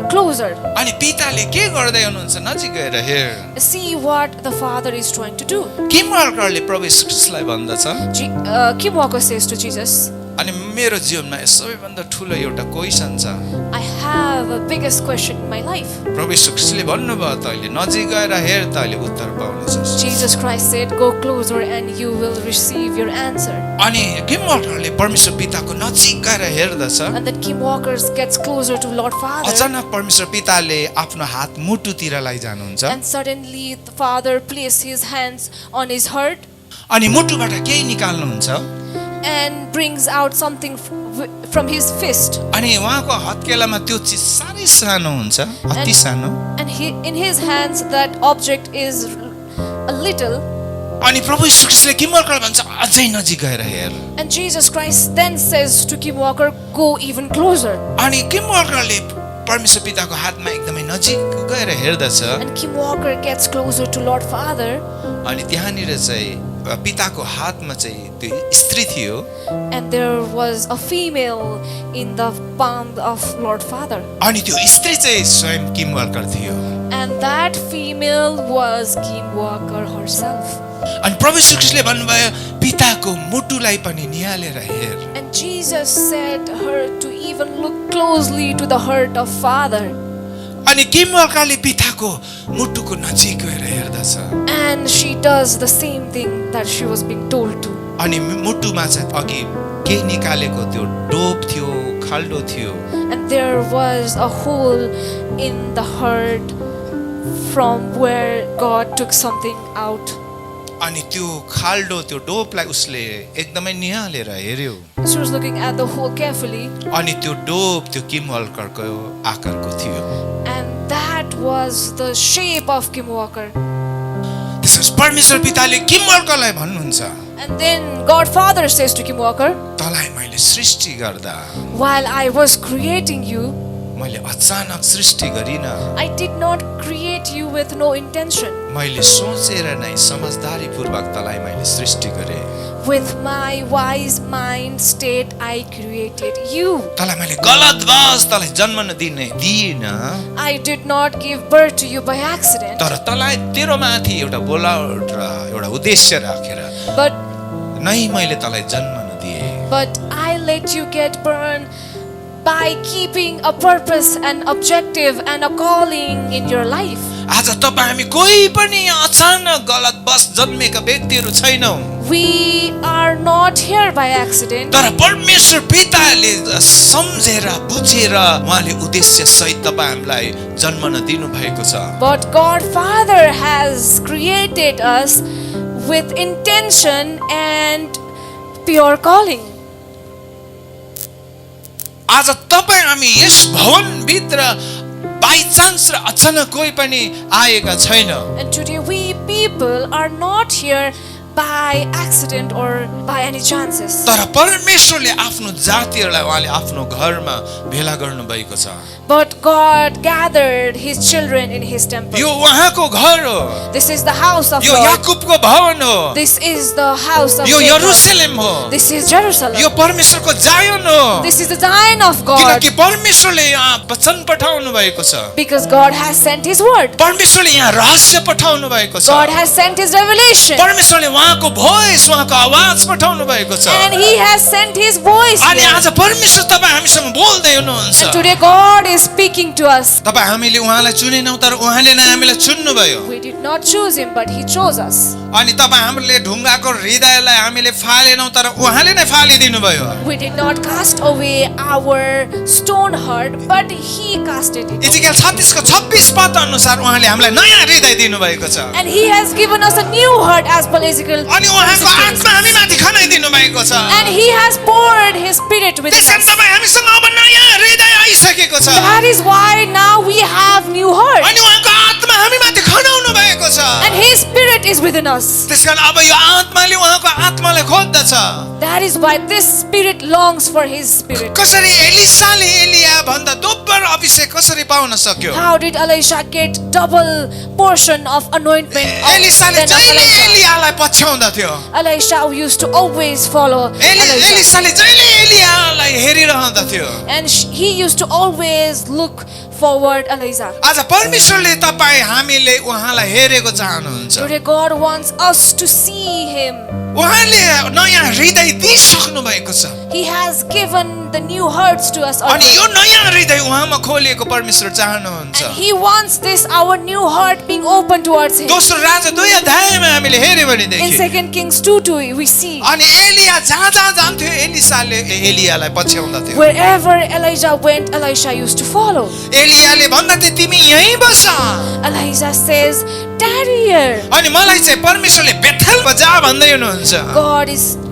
closer. अनि पिताले के गर्दै हुनुहुन्छ नजिक गएर हेर। See what the Father is trying to do. किम वाल्करले प्रभु यीशु ख्रीष्टलाई भन्दछ Kim Walker says to Jesus, अनि मेरो जीवनमा सबैभन्दा ठुलो एउटा क्वेशन छ। I have a biggest question in my life. प्रभु यीशु ख्रीष्टले भन्नुभयो तैले नजिक गएर हेर तैले उत्तर पाउनेछस्। Jesus Christ said, go closer and you will receive your answer. अनि किम वाल्करले परमेश्वर पिताको नजिक गएर हेर्दछ। And then Kim Walker gets closer to Lord Father. अचानक परमेश्वर पिताले आफ्नो हात मुटुतिर लैजानुहुन्छ And suddenly the Father placed his hands on his heart अनि मुटुबाट केही निकाल्नुहुन्छ and brings out something from his fist. अनि उहाँको हत्केलामा त्यो चिज साह्रै सानो हुन्छ, अति सानो। And in his hands that object is a little. अनि प्रभु यीशु ख्रीष्टले किम वाल्करलाई भन्छ अझै नजिक गएर हेर। And Jesus Christ then says to Kim Walker, go even closer. अनि किम वाल्करले परमेश्वर पिताको हातमा एकदमै नजिक गएर हेर्दछ And Kim Walker gets closer to Lord Father. अनि त्यहाँनिर चाहिँ पिताको हातमा चाहिँ त्यो स्त्री थियो And there was a female in the palm of Lord Father. अनि त्यो स्त्री चाहिँ स्वयं किम वाल्कर थियो। And that female was Kim Walker herself. अनि प्रभु यीशु ख्रीष्टले भन्नुभयो पिताको मुटुलाई पनि निहालेर हेर। And Jesus said her to even look closely to the heart of Father. अनि किम वाल्करले पिताको मुटुको नजिक गएर हेर्दछ And she does the same thing that she was being told to. अनि मुटुमा चाहिँ अघि केही निकालेको त्यो डोप थियो, खाल्डो थियो And there was a hole in the heart from where God took something out. अनि त्यो खाल्डो त्यो डोपलाई उसले एकदमै निहालेर हेर्यो She was looking at the hole carefully, अनि त्यो डोप त्यो किम वाल्करको आकारको थियो। and that was the shape of Kim Walker. त्यसपछि परमेश्वर पिताले किम वाल्करलाई भन्नुहुन्छ And then God Father says to Kim Walker, तँलाई मैले सृष्टि गर्दा while I was creating you, मैले अचानक सृष्टि गरिनँ, I did not create you with no intention. मैले सोचेर नै समझदारीपूर्वक तँलाई मैले सृष्टि गरेँ। With my wise mind state I created you. तँलाई मैले गलतवश तँलाई जन्म दिइनँ, I did not give birth to you by accident, तर तँलाई तेरो माथि एउटा बोलावट र एउटा उद्देश्य राखेर but नै मैले तँलाई जन्म दिएँ। I let you get born by keeping a purpose and objective and a calling in your life. आज तपाईँ हामी कोही पनि यहाँ अचानक गलत बस जन्मेका व्यक्तिहरू छैनौँ। We are not here by accident. तर परमेश्वर पिताले सम्झेर बुझेर उहाँले उद्देश्य सहित तपाईँ हामीलाई जन्मन दिनु भएको छ। But God Father has created us with intention and pure calling. आज तपाईँ हामी यस भवनभित्र बाई चान्स र अचानक कोही पनि आएका छैन। And today we people are not here by accident or by any chances. तर परमेश्वरले आफ्नो जातिहरूलाई उहाँले आफ्नो घरमा भेला गर्नु भएको छ। But God gathered His children in His temple. यो उहाँको घर हो, This is the house of यो God. याकुबको भवन हो, This is the house of यो Jacob. यरुशलेम हो, This is Jerusalem. यो परमेश्वरको जायन हो। This is the Zion of God. किनकि परमेश्वरले यहाँ वचन पठाउनु भएको छ, Because God has sent His word. परमेश्वरले यहाँ रहस्य पठाउनु भएको छ, God has sent His revelation. परमेश्वरले उहाँको भोइस उहाँको आवाज पठाउनु भएको छ। And He has sent His voice. अनि here. आज परमेश्वर तपाईँ हामीसँग बोल्दै हुनुहुन्छ। And today God is speaking to us. तपाईँ हामीले उहाँलाई चुनेनौँ तर उहाँले नै हामीलाई चुन्नुभयो। We did not choose Him, but He chose us. अनि तपाईँ हामीले ढुङ्गाको हृदयलाई हामीले फालेनौँ तर उहाँले नै फालिदिनु भयो। We did not cast away our stone heart, but He casted it. Ezekiel 36 को 26 पद अनुसार उहाँले हामीलाई नयाँ हृदय दिनुभएको छ। And He has given us a new heart as per Ezekiel. अनि उहाँको आत्मा हामी माथि खनाइदिनु भएको छ। And He has poured His Spirit within त्यसकारण us. तपाईँ हामीसँग अब नयाँ हृदय आइसकेको छ। That is why now we have new heart. अनि उहाँको आत्मा हामी माथि खनाउनु भएको छ। And His Spirit is within us. त्यसकारण अब यो आत्माले उहाँको आत्मालाई खोज्दछ। That is why this Spirit longs for His Spirit. कसरी एलिसाले एलिया भन्दा दोब्बर अभिषेक कसरी पाउन सक्यो? How did Elisha get double portion of anointment एलिसाले than of जहिले Elisha? एलियालाई पछ्याउँदथ्यो। Elisha used to always follow Elisha. एलिसाले जहिले एलियालाई हेरिरहँदथ्यो। And he used to always look forward Elisha. आज परमेश्वरले तपाईँ हामीले उहाँलाई हेरेको चाहनुहुन्छ। Today God wants us to see Him. उहाँले नयाँ हृदय दिइसक्नु भएको छ। He has given the new hearts to us अनि already. यो नयाँ हृदय उहाँमा खोलिएको परमेश्वर चाहनुहुन्छ। And He wants this, our new heart being open towards Him. दोस्रो राजा 2 अध्यायमा हामीले हेर्यो In भनेदेखि 2 Kings 2:2 we see अनि एलिया जहाँ जहाँ जान्थ्यो एलिसाले एलियालाई पछ्याउँदथ्यो। wherever Elijah went, Elisha used to follow. एलियाले भन्दथे तिमी यहीँ बस। Elijah says, "Tarry here." अनि मलाई चाहिँ परमेश्वरले बेथेलमा जा भन्दै हुनुहुन्छ।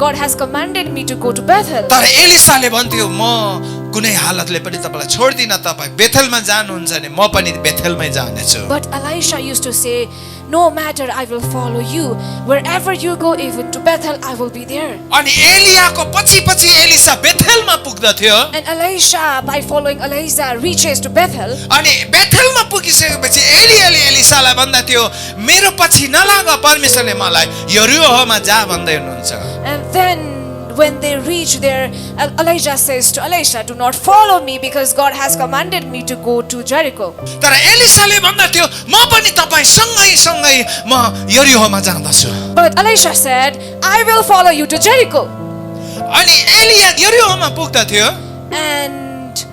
God has commanded me to go to Bethel. तर एलिसाले भन्थ्यो म कुनै हालतले पनि तपाईलाई छोड्दिन, तपाईँ बेथेलमा जानुहुन्छ भने म पनि बेथेलमै जानेछु। But Elisha used to say, "No matter, I will follow you. Wherever you go, even to Bethel, I will be there." अनि एलियाको पछि पछि Elisa बेथेलमा पुग्दथ्यो। And Elisha, by following Elijah, reaches to Bethel. अनि बेथेलमा पुगिसकेपछि एलियाले एलिसालाई भन्दथ्यो मेरो पछि नलाग, परमेश्वरले मलाई यरीहोमा जा भन्दै हुनुहुन्छ। And then when they reach there, Elijah says to Elisha, "Do not follow me because God has commanded me to go to Jericho." तर एलिसाले भन्दथ्यो म पनि तपाईँ सँगै सँगै म यरीहोमा जाँदछु। But Elisha said, "I will follow you to Jericho." अनि एलिया यरीहोमा पुग्दथ्यो And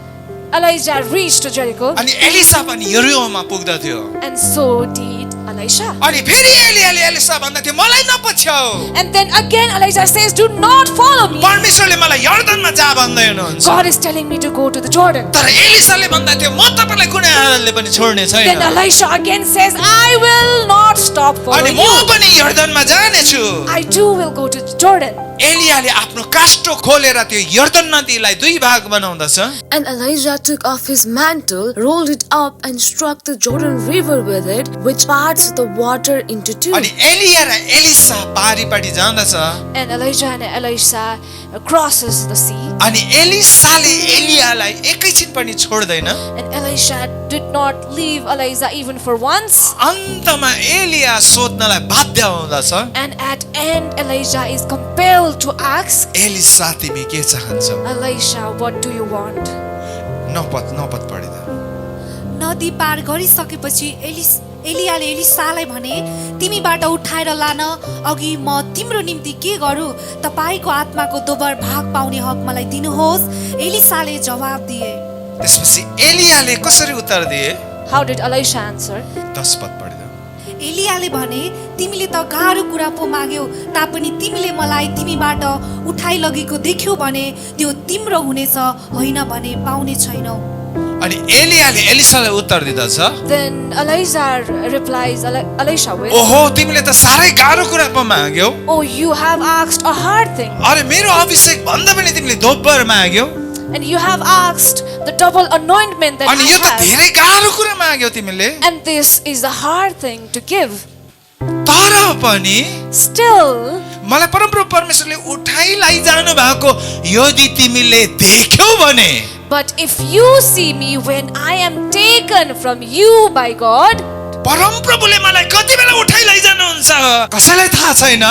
Elijah reached to Jericho, अनि एलिसा पनि यरीहोमा पुग्दथ्यो। and so did Elisha. अनि फेरि एलियाले एलिसा भन्दथ्यो मलाई नपछ्याऊ, And then again Elijah says, "Do not follow me. परमेश्वरले मलाई यर्दनमा जा भन्दै हुनुहुन्छ। God is telling me to go to the Jordan." तर एलिसाले भन्दथ्यो म तपाईलाई कुनै हालतले पनि छोड्ने Then छैन, Elisha again says, "I will not stop अनि following म you. पनि यर्दनमा जानेछु। I too will go to Jordan." एलियाले आफ्नो काष्ठो खोलेर त्यो यर्दन नदीलाई 2 भाग बनाउँदछ। And Elijah took off his mantle, rolled it up, and struck the Jordan River with it, which parts the water into two. अनि एलिया र एलिसा पारिपट्टि जाँदछ। And Elijah and Elisha crosses the sea. अनि एलिसाले एलियालाई एकैछिन पनि छोड्दैन। And Elisha did not leave Elijah even for once. अन्तमा एलिया सोध्नलाई बाध्य हुँदछ, And at end, Elijah is compelled to ask, Elisha तिमी के चाहन्छौ? "Elisha, what do you want?" Napat पढिदा नदी पार गरिसकेपछि एलियाले एलिसालाई भने तिमीबाट उठाएर लान अघि म तिम्रो निम्ति के गरौँ? तपाईँको आत्माको दोब्बर भाग पाउने हक मलाई दिनुहोस्। एलिसाले जवाब दिए। त्यसपछि एलियाले कसरी उत्तर दिए? How did Elisha answer? 10 पद पढ्दै एलियाले भने तिमीले त गाह्रो कुरा पो माग्यौ तापनि तिमीले मलाई तिमीबाट उठाइ लगेको देख्यौ भने त्यो तिम्रो हुनेछ होइन भने पाउने छैनौ अनि एलियाले एलिसालाई उत्तर दिँदछ Then Elisha replies, Elisha with, ओहो तिमीले त सारै गाह्रो कुरा पो माग्यौ oh, you have asked a hard thing, अरे मेरो अभिषेक भन्दा पनि तिमीले दोब्बर माग्यौ and you have asked the double anointment that अनि I यो त have, धेरै गाह्रो कुरा माग्यौ तिमीले and this is a hard thing to give. तर पनि Still, मलाई परमप्रभु परमेश्वरले उठाइ लैजानु भएको यदि तिमीले देख्यौ भने but if you see me when I am taken from you by God, परमप्रभुले मलाई कति बेला उठाइ लैजानुहुन्छ कसैलाई थाहा छैन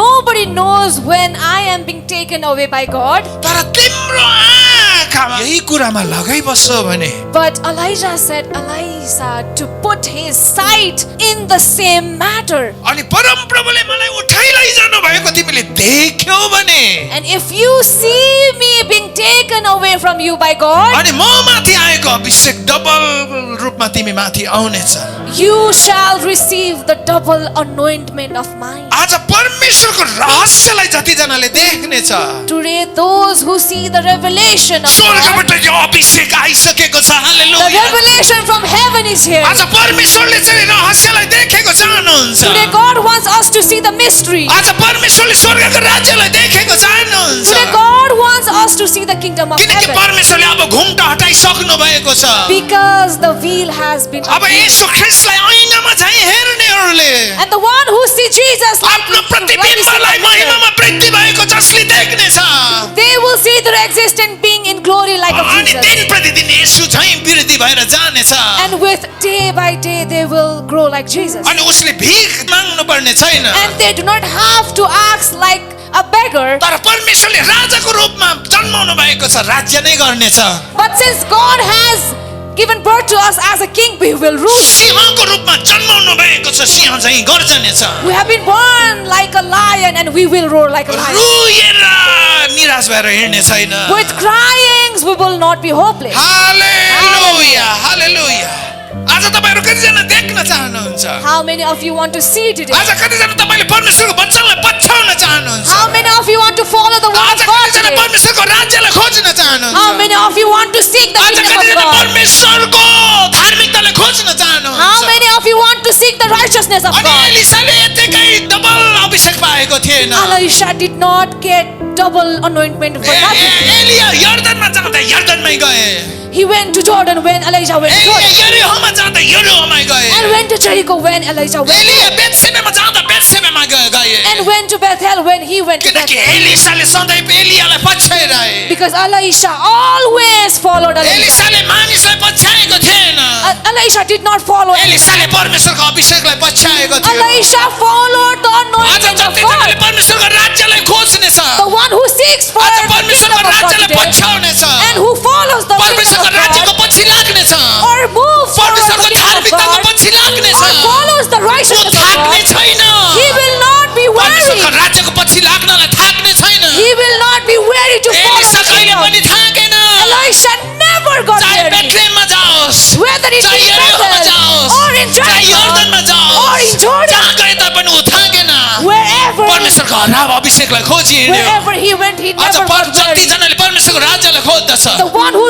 nobody knows when I am being taken away by God. तर तिम्रो आँखामा यही कुरामा लगाइ बस्छौ भने But Elijah said, Elisha, to put his sight in the same matter. अनि परमप्रभुले मलाई उठाइ लैजानु भएको तिमीले देख्यौ भने And if you see me being taken away from you by God, अनि म माथि आएको अभिषेक डबल रूपमा तिमी माथि आउनेछ you shall receive the double anointment of mine. आज परमेश्वरको रहस्यलाई जतिजनाले देख्नेछ Today, those who see the revelation of God, स्वर्गबाट यो अभिषेक आइसकेको छ the hallelujah revelation from heaven is here. आज परमेश्वरले चाहिँ रहस्यलाई देखेको चाहनुहुन्छ Today, God wants us to see the mystery. आज परमेश्वरले स्वर्गको राज्यलाई देखेको चाहनुहुन्छ Today, God wants us to see the kingdom of किनकि heaven. परमेश्वरले अब घुम्टा हटाइसक्नु भएको छ Because the veil has been अब opened. यीशु ख्रीष्टलाई ऐनामा चाहिँ हेर्नेहरूले And the one who sees Jesus like आफ्नो like he sees प्रतिबिम्बलाई the mirror, महिमामा वृद्धि भएको जसले देख्नेछ they will see their existent being in glory like of अनि Jesus. दिन प्रतिदिन यीशु चाहिँ वृद्धि भएर जानेछ And with day by day they will grow like Jesus. अनि उसले भीख माग्नु पर्ने छैन And they do not have to ask like a beggar. तर परमेश्वरले राजाको रूपमा जन्माउनु भएको छ राज्य नै गर्नेछ But since God has given birth to us as a king, we will rule. सिंहको रूपमा जन्माउनु भएको छ सिंह चाहिँ गर्जनेछ We have been born like a lion and we will roar like a lion. रुएर निराश भएर हिँड्ने छैन With cryings we will not be hopeless. हालेलुया हालेलुया आज तपाईहरु कतिजना देख्न चाहनुहुन्छ How many of you want to see today? आज कतिजना तपाईले परमेश्वरको वचनलाई पछ्याउन चाहनुहुन्छ How many of you want to follow the word आज of God कतिजना today? परमेश्वरको राज्यलाई खोज्न चाहनुहुन्छ How many of you want to seek the आज kingdom of कतिजना God? परमेश्वरको धार्मिकतालाई खोज्न How चाहनुहुन्छ many of you want to seek the righteousness of अनि God? एलिसाले यतिकै डबल अभिषेक पाएको थिएन Elisha did not get double anointment for nothing. Elia यर्दनमा जाँदा यर्दनमै गए He went to Jordan when Elijah went to Elia Jordan. यरीहोमा जाँदा यरीहोमै गए And went to Jericho when Elijah went. Elia बेतसेबेमा जाँदा बेतसेबेमा गए And went to Bethel when he went to किनकि Bethel. एलिसाले सधैँ एलियालाई पछ्याइरहे Because Elisha always followed Elijah. एलिसाले मानिसलाई पछ्याएको थिएन Elisha did not follow Elijah. एलिसाले परमेश्वरको अभिषेकलाई पछ्याएको थियो Elisha followed the आज anointing of जतिजनाले God. परमेश्वरको राज्यलाई खोज्नेछ The one who seeks for आज the परमेश्वरको kingdom of God राज्यलाई today, पछ्याउनेछ and who follows the kingdom परमेश्वरको of राज्यको God, पछि लाग्नेछ or moves forward the परमेश्वरको kingdom of धार्मिकताको God, पछि लाग्नेछ or follows the ऊ righteousness of थाक्ने God, छैन he will not be परमेश्वरको weary. राज्यको पछि लाग्नलाई थाक्ने छैन He will not be weary to follow Elisha the कहिले kingdom. पनि थाकेन Elisha never got चाहे weary. बेथलेहममा जाओस् Whether it चाहे is यरीहोमा Bethel, जाओस् or in चाहे यर्दनमा Jericho, or in जाओस् Jordan, जहाँ गए तापनि ऊ थाकेन wherever, परमेश्वरको हराब अभिषेकलाई खोजी हिँड्यो wherever he went, he आज never got weary. जतिजनाले परमेश्वरको राज्यलाई खोज्दछ The one who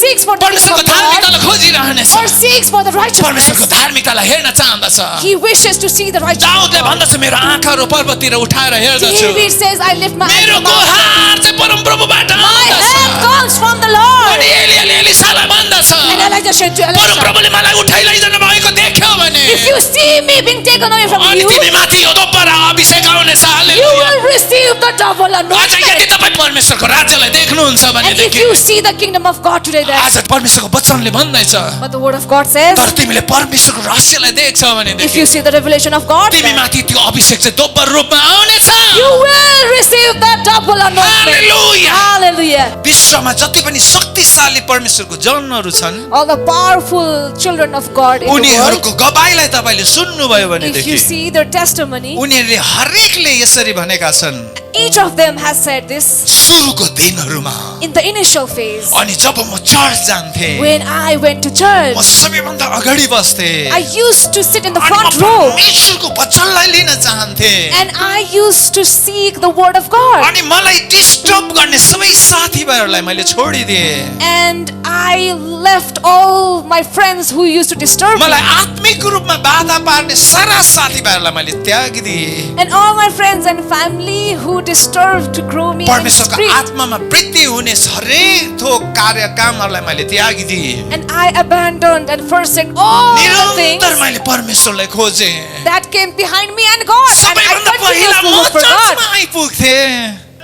seeks for the kingdom परमेश्वरको of God, धार्मिकतालाई खोजिरहनेछ or seeks for the परमेश्वरको righteousness, धार्मिकतालाई हेर्न चाहन्दछ he wishes to see the righteousness of दाउदले God. भन्दछ मेरो आँखाहरू पर्वततिर उठाएर हेर्दछु David says, I lift my eyes मेरो to the mountains. गुहार चाहिँ परमप्रभुबाट My help आउँदछ comes from the Lord. अनि एलियाले एलिसालाई भन्दछ And Elijah said to Elisha, परमप्रभुले मलाई उठाइ लैजानु भएको देख्यो भने if you see me being taken away from अनि you, तिमी माथि यो दोब्बरा अभिषेक आउनेछ you hallelujah will receive the double आज यदि anointment. तपाईँ परमेश्वरको राज्यलाई देख्नुहुन्छ And if भनेदेखि you see the kingdom of God today, then, आज परमेश्वरको वचनले भन्दैछ but the word of God says, तर तिमीले परमेश्वरको रहस्यलाई देख्छौ if भनेदेखि you see the revelation of God, तिमी then माथि त्यो अभिषेक चाहिँ दोब्बर रूपमा आउनेछ you will receive the double anointment. Hallelujah Hallelujah. विश्वमा जति पनि शक्तिशाली परमेश्वरको जनहरू छन् All the powerful children of God in the world, उनीहरूको गवाईलाई तपाईँले सुन्नुभयो if you भनेदेखि see their testimony, उनीहरूले हरेकले यसरी भनेका छन् Each of them has said this सुरुको दिनहरूमा in the initial phase. अनि जब म चर्च जान्थे When I went to church, म सबैभन्दा अगाडि बस्थे I used to sit in the अनि front म row परमेश्वरको वचनलाई लिन चाहन्थे and I used to seek the word of God. अनि मलाई डिस्टर्ब गर्ने सबै साथीभाइहरूलाई मैले छोडिदिए And I left all my friends who used to disturb me. मलाई आत्मिक रूपमा बाधा पार्ने सारा साथीभाइहरूलाई मैले त्यागिदिए And all my friends and family who disturbed to grow me in परमेश्वरको spirit. आत्मामा वृद्धि हुने हरेक थोक कार्य कामहरूलाई मैले त्यागिदिए And I abandoned and forsaken all the things निरन्तर मैले परमेश्वरलाई खोजे that came behind me and God. And I सबैभन्दा पहिला continuously म looked for God. चर्चमा आइपुग्थे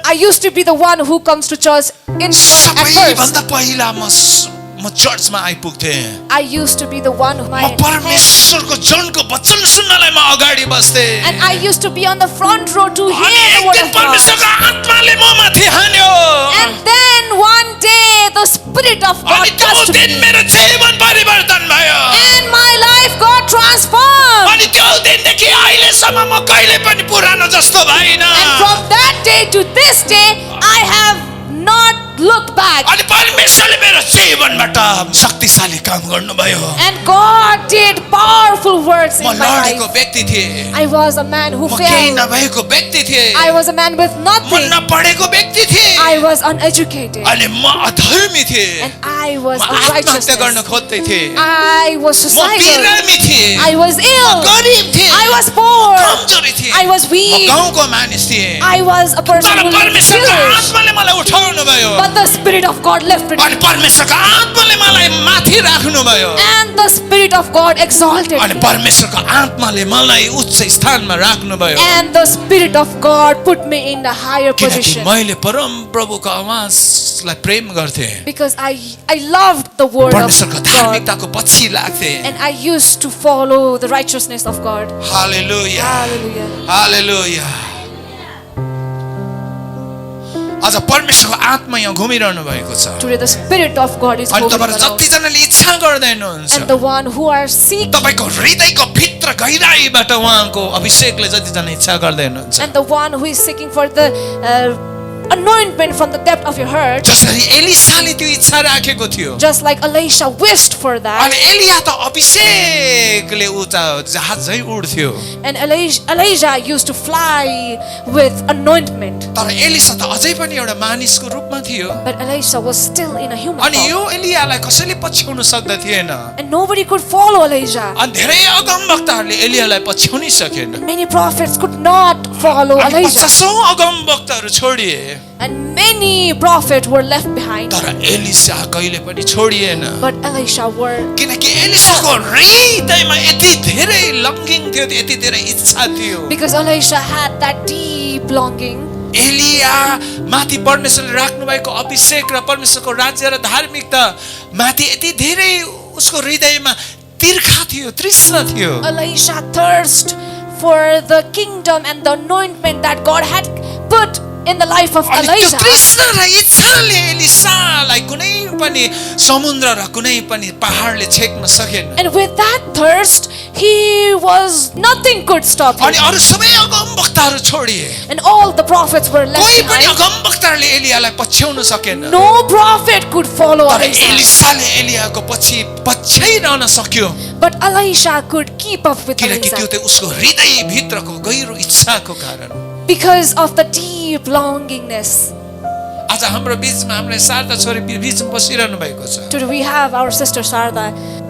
I used to be the one who comes to church at first. सबैभन्दा पहिला म चर्चमा आइपुग्थे I used to be the one who म परमेश्वरको जनको वचन सुन्नलाई म अगाडि बस्थे and I used to be on the front row to अनि hear the एक word दिन of God. परमेश्वरको आत्माले ममाथि हान्यो And then one day the Spirit of God अनि त्यो touched दिन me. मेरो जीवन परिवर्तन भयो And my life got transformed. अनि त्यो दिनदेखि अहिलेसम्म म कहिले पनि पुरानो जस्तो भइन And from that day to this day, I have not looked back. अनि परमेश्वरले मेरो जीवनबाट शक्तिशाली काम गर्नुभयो And God did powerful works म in my लडेको life. व्यक्ति थिएँ I was a man who म केही failed. नभएको व्यक्ति थिएँ I was a man with म nothing. नपढेको व्यक्ति थिएँ I was uneducated. अनि म अधर्मी थिएँ And I was म आत्महत्या गर्न unrighteous. खोज्दै थिएँ I was म suicidal. बिरामी थिएँ I was म ill. गरिब थिएँ I was poor. कमजोरी थिएँ I was म weak. गाउँको मानिस थिएँ I was a person तर who lived परमेश्वरको village. आत्माले मलाई उठाउनु भयो But the Spirit of God lifted अनि me. परमेश्वरको आत्माले मलाई माथि राख्नु भयो And the Spirit of God exalted अनि me. परमेश्वरको आत्माले मलाई उच्च स्थानमा राख्नु भयो And the Spirit of God put me in a higher किनकि position. मैले परम प्रभुको आवाजलाई प्रेम गर्थेँ Because I loved the word of परमेश्वरको God. धार्मिकताको पछि लाग्थेँ And I used to follow the righteousness of God. Hallelujah Hallelujah. हालेलुया आज परमेश्वरको आत्मा यहाँ घुमिरहनु भएको छ Today the Spirit of God is अनि moving तपाईहरु around. जतिजनाले इच्छा गर्दै हुनुहुन्छ And the one who are seeking तपाईको हृदयको भित्र गहिराईबाट उहाँको अभिषेकले जतिजना इच्छा गर्दै हुनुहुन्छ and the one who is seeking for the anointment from the depth of your heart, जसरी एलिसाले त्यो इच्छा राखेको थियो just like Elisha wished for that. अनि एलिया त अभिषेकले उता जहाजै उड्थ्यो And Elijah used to fly with anointment. तर एलिसा त अझै पनि एउटा मानिसको रूपमा थियो But Elisha was still in a human अनि form. यो एलियालाई कसैले पछ्याउन सक्दै थिएन And nobody could follow Elijah. अनि धेरै अगमवक्ताहरूले एलियालाई पछ्याउनै सकेन Many prophets could not follow अनि Elijah. 50औं अगमवक्ताहरू छोडिए And many prophets were left behind. तर एलिसा कहिले पनि छोडिएन But Elisha were. किनकि एलिसाको हृदयमा यति धेरै लङ्गिङ थियो यति धेरै इच्छा थियो Because Elisha had that deep longing. Elia माथि परमेश्वरले राख्नु भएको अभिषेक र परमेश्वरको राज्य र धार्मिकता माथि यति धेरै उसको हृदयमा तिर्खा थियो तृष्णा थियो Elisha thirst for the kingdom and the anointment that God had put in the life of अनि त्यो Elisha. तृष्णा र इच्छाले एलिसालाई कुनै पनि समुद्र र कुनै पनि पहाडले छेक्न सकेन And with that thirst, nothing could stop अनि him. अरु सबै अगमवक्ताहरू छोडिए And all the prophets were left कोही पनि behind. अगमवक्ताहरूले एलियालाई पछ्याउन सकेन No prophet could follow तर Elisha. एलिसाले एलियाको पछि पछ्याइरहन सक्यो But Elisha could keep up with किनकि त्यो Elisha त उसको हृदय भित्रको गहिरो इच्छाको कारण because of the deep longingness. आज हाम्रो बीचमा हामीलाई शारदा छोरी बीचमा बसिरहनु भएको छ Today we have our sister Sarda,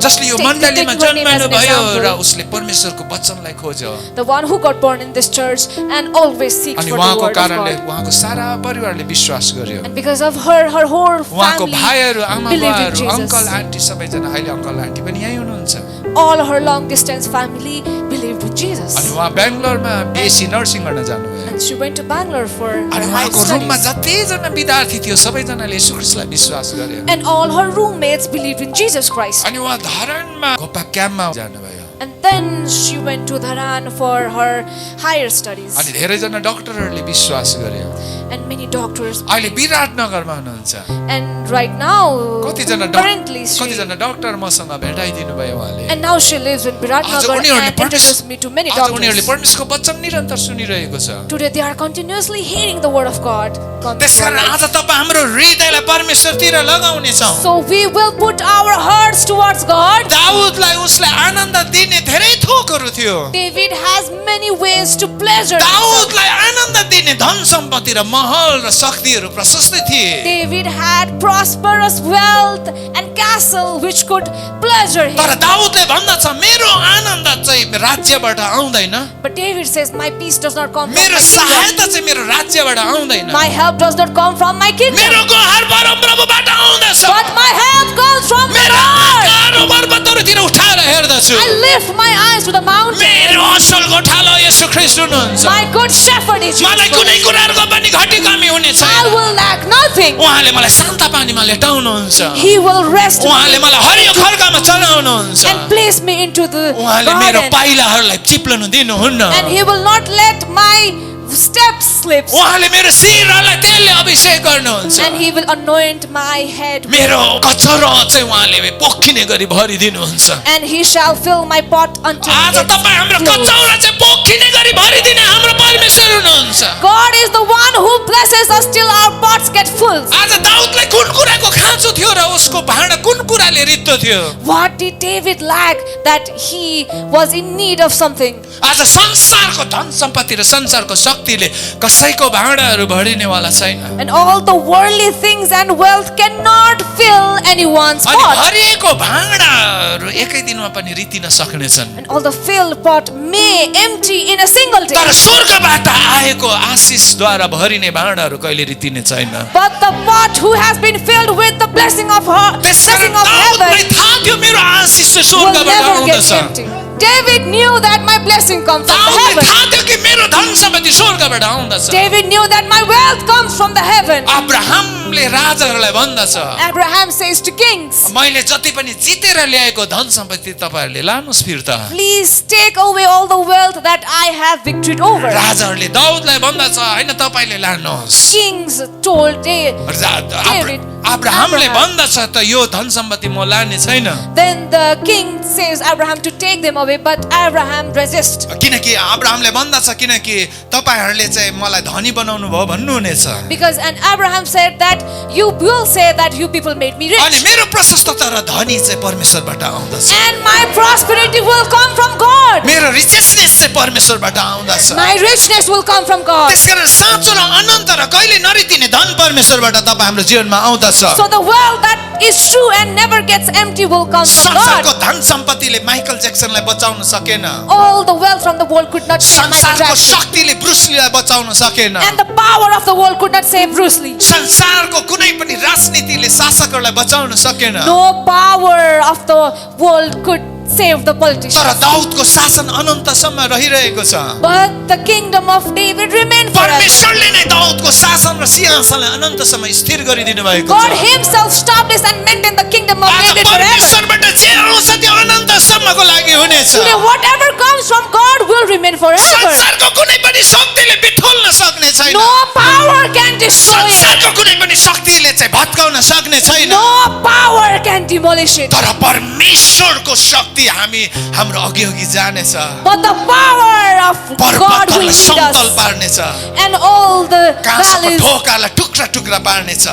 जसले यो Take- मण्डलीमा taking her name as जन्मनु an भयो example. र उसले परमेश्वरको वचनलाई खोज्यो the one who got born in this church and always seeks अनि for the उहाँको word of कारणले God. उहाँको सारा परिवारले विश्वास गर्यो And because of her whole उहाँको family भाइहरू आमा believed in बाबाहरू Jesus. अङ्कल आन्टी सबैजना अहिले अङ्कल आन्टी पनि यहीँ हुनुहुन्छ All her long distance family believed in Jesus. अनि उहाँ बेङ्गलोरमा बिएससी नर्सिङ गर्न जानुभयो And she went to Bangalore for her अनि higher उहाँको रुममा studies. जतिजना विद्यार्थी थियो सबैजनाले येशू ख्रीष्टलाई विश्वास गर्यो And all her roommates believed in Jesus Christ. अनि उहाँ धरानमा घोपा क्याम्पमा जानुभयो And then she went to Dharan for her higher studies. अनि धेरैजना डाक्टरहरूले विश्वास गर्यो and many doctors. अहिले विराटनगरमा हुनुहुन्छ And right now, कतिजना currently she, कतिजना डाक्टर मसँग भेटाइदिनु भयो उहाँले and now she lives in आज Biratnagar उनीहरूले and introduced me to many आज उनीहरूले doctors. परमेश्वरको वचन निरन्तर सुनिरहेको छ Today they are continuously hearing the word of God. त्यसकारण आज तपाईँ हाम्रो हृदयलाई परमेश्वरतिर लगाउने छौँ So we will put our hearts towards God. दाउदलाई उसले आनन्द दिने धेरै थोकहरू थियो David has many ways to pleasure himself. दाउदलाई आनन्द दिने धन सम्पत्ति र महल र शक्तिहरू प्रशस्त थिए David had prosperous wealth and castle which could pleasure तर him. दाउदले भन्दछ मेरो आनन्द चाहिँ राज्यबाट आउँदैन But David says, my peace does not come from मेरो my kingdom. सहायता चाहिँ मेरो राज्यबाट आउँदैन My help does not come from my kingdom. मेरो गुहार परमप्रभुबाट आउँदछ But my help comes from the मेरो Lord. आँखाहरू पर्वतहरूतिर उठाएर हेर्दछु I lift my eyes to the mountain. मेरो असल गोठालो येशू ख्रीष्ट हुनुहुन्छ My good shepherd is मलाई कुनै Jesus. कुराहरूको पनि घटी कमी हुने I छैन will lack nothing. उहाँले मलाई शान्त पानीमा लेटाउनुहुन्छ He will rest उहाँले me मलाई हरियो खड्कामा चलाउनुहुन्छ and place me into the उहाँले मेरो garden. पाइलाहरूलाई चिप्लनु दिनुहुन्न And he will not let my steps slip. उहाँले मेरो शिरलाई तेलले अभिषेक गर्नुहुन्छ And he will anoint my head. with मेरो oil. कचरो चाहिँ उहाँले पोखिने गरी भरिदिनुहुन्छ And he shall fill my pot until आज it तपाईँ हाम्रो flows. कचौरा चाहिँ पोखिने गरी भरिदिने हाम्रो परमेश्वर हुनुहुन्छ God is the one who blesses us till our pots get full. आज दाउदलाई कुन कुराको खाँचो थियो र उसको भाँडा कुन कुराले रित्तो थियो What did David lack that he was in need of something? आज संसारको धन सम्पत्ति र संसारको शक्तिले कसैको भाँडाहरू भरिनेवाला छैन And all the worldly things and wealth cannot fill anyone's अनि pot. भरिएको भाँडाहरू एकै दिनमा पनि रित्तिन सक्नेछन् And all the filled pot may empty in a single day. तर स्वर्गबाट आएको आशिषद्वारा भरिने भाँडाहरू कहिले रित्तिने छैन But the pot who has been filled with the blessing of her, त्यसकारण blessing of दाउदलाई heaven, थाहा थियो मेरो आशिष चाहिँ will स्वर्गबाट never get आउँदछ empty. David knew that my blessing comes from the दाउदलाई heaven. थाहा थियो कि मेरो धन सम्पत्ति स्वर्गबाट आउँदछ David knew that my wealth comes from the heaven. अब्राहमले राजाहरूलाई भन्दछ Abraham says to kings, मैले जति पनि जितेर ल्याएको धन सम्पत्ति तपाईँहरूले लानुहोस् फिर्ता please take away all the wealth that I have victoried over. राजाहरूले दाउदलाई भन्दछ होइन तपाईँले लानुहोस् Kings told David, अब्राहमले भन्दछ त यो धन सम्पत्ति म लाने छैन then the king says Abraham to take them away, but Abraham resists. किनकि अब्राहमले भन्दछ किनकि तपाईँहरूले चाहिँ मलाई धनी बनाउनु भयो भन्नुहुनेछ Because and Abraham said that you will say that you people made me अनि rich. मेरो प्रशस्तता र धनी चाहिँ परमेश्वरबाट आउँदछ And my prosperity will come from God. मेरो रिचेसनेस चाहिँ परमेश्वरबाट आउँदछ My richness will come from God. त्यसकारण साँचो र अनन्त र कहिले नरितिने धन परमेश्वरबाट तपाईँ हाम्रो जीवनमा आउँदछ So the wealth that is true and never gets empty will come from संसारको God. धन सम्पत्तिले माइकल ज्याक्सनलाई बचाउन सकेन All the wealth from the world could not save Michael संसारको Jackson. शक्तिले ब्रुसलीलाई बचाउन सकेन And the power of the world could not save Bruce Lee. संसारको कुनै पनि राजनीतिले शासकहरूलाई बचाउन सकेन No power of the world could save the politicians. तर दाउदको शासन अनन्तसम्म रहिरहेको छ But the kingdom of David remained forever. परमेश्वरले नै दाउदको शासन र सिंहासनलाई अनन्तसम्म स्थिर गरिदिनु भएको God छ himself established and maintained the kingdom of आज David forever. परमेश्वरबाट जे आउँछ त्यो अनन्तसम्मको लागि हुनेछ Today, whatever comes from God will remain forever. संसारको कुनै पनि शक्तिले बिथोल्न सक्ने छैन No power can destroy it. संसारको कुनै पनि शक्तिले चाहिँ भत्काउन सक्ने छैन No power can demolish it. तर परमेश्वरको शक्ति हामी हाम्रो अघि अघि जानेछ But the power of God will पर्वतहरूलाई lead समतल us. पार्नेछ And all the काँसको valleys ढोकालाई टुक्रा टुक्रा पार्नेछ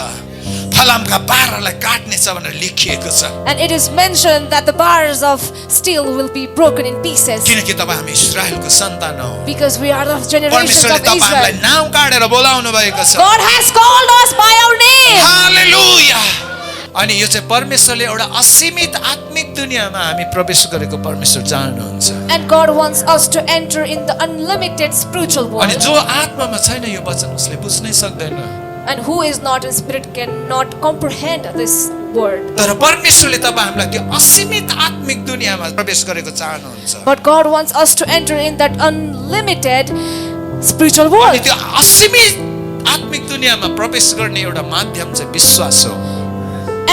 फलामका बारलाई काट्नेछ भनेर लेखिएको छ and it is mentioned that the bars of steel will be broken in pieces किनकि तपाईँ हामी इस्रायलको सन्तान हौ because we are the generations परमेश्वरले of तपाईहरूलाई Israel. नाउँ काटेर बोलाउनु भएको छ God has called us by our name. हालेलुया अनि यो चाहिँ परमेश्वरले एउटा असीमित आत्मिक दुनियाँमा हामी प्रवेश गरेको परमेश्वर चाहनुहुन्छ And God wants us to enter in the unlimited spiritual अनि world. जो आत्मामा छैन यो वचन उसले बुझ्नै सक्दैन And who is not in spirit cannot comprehend this word. तर परमेश्वरले तपाईँ हामीलाई त्यो असीमित आत्मिक दुनियाँमा प्रवेश गरेको चाहनुहुन्छ But God wants us to enter in that unlimited spiritual अनि world. त्यो असीमित आत्मिक दुनियाँमा प्रवेश गर्ने एउटा माध्यम चाहिँ विश्वास हो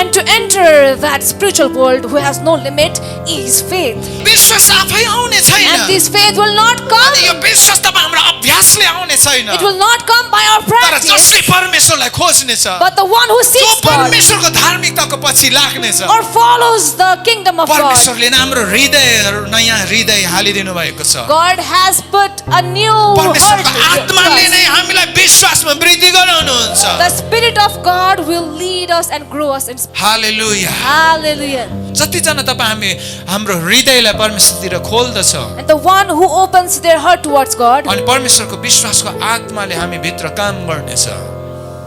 And to enter that spiritual world who has no limit is faith. विश्वास आफै आउने छैन And this faith will not come. अनि यो विश्वास त हाम्रो अभ्यासले आउने छैन It will not come by our तर practice. जसले परमेश्वरलाई खोज्नेछ But the one who जो seeks God परमेश्वरको धार्मिकताको पछि लाग्नेछ or follows the kingdom of God, परमेश्वरले नै हाम्रो हृदयहरू नयाँ हृदय हालिदिनु भएको छ God has put a new heart परमेश्वरको in आत्माले us. नै हामीलाई विश्वासमा वृद्धि गराउनुहुन्छ The Spirit of God will lead us and grow us in spirit. Hallelujah Hallelujah. जतिजना तपाईँ हामी हाम्रो हृदयलाई परमेश्वरतिर खोल्दछौँ And the one who opens their heart towards God, अनि परमेश्वरको विश्वासको आत्माले हामी भित्र काम गर्नेछ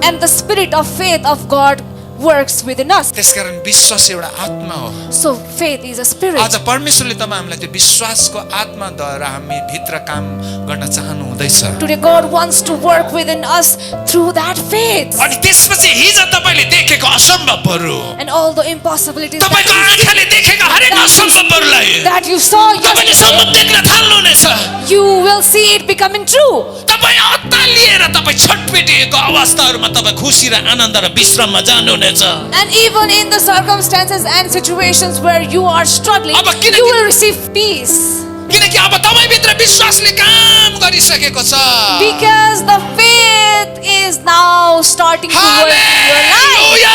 and the Spirit of faith of God works within us. त्यसकारण विश्वास एउटा आत्मा हो So faith is a spirit. आज परमेश्वरले तपाईँ हामीलाई त्यो विश्वासको आत्माद्वारा हामी भित्र काम गर्न चाहनु हुँदैछ Today God wants to work within us through that faith. अनि त्यसपछि हिजो तपाईँले देखेको असम्भवहरू And all the impossibilities तपाईँको आँखाले देखेको हरेक असम्भवहरूलाई that you saw तपाईँले सम्भव yesterday, देख्न थाल्नुहुनेछ you will see it becoming true. तपाईँ अत्तालिएर तपाईँ छटपटिएको अवस्थाहरूमा तपाईँ खुसी र आनन्द र विश्राममा जानुहुनेछ And even in the circumstances and situations where you are struggling, अब किनकि- you will receive peace. किनकि अब तपाईँभित्र विश्वासले काम गरिसकेको छ Because the faith is now starting to work in your life. Hallelujah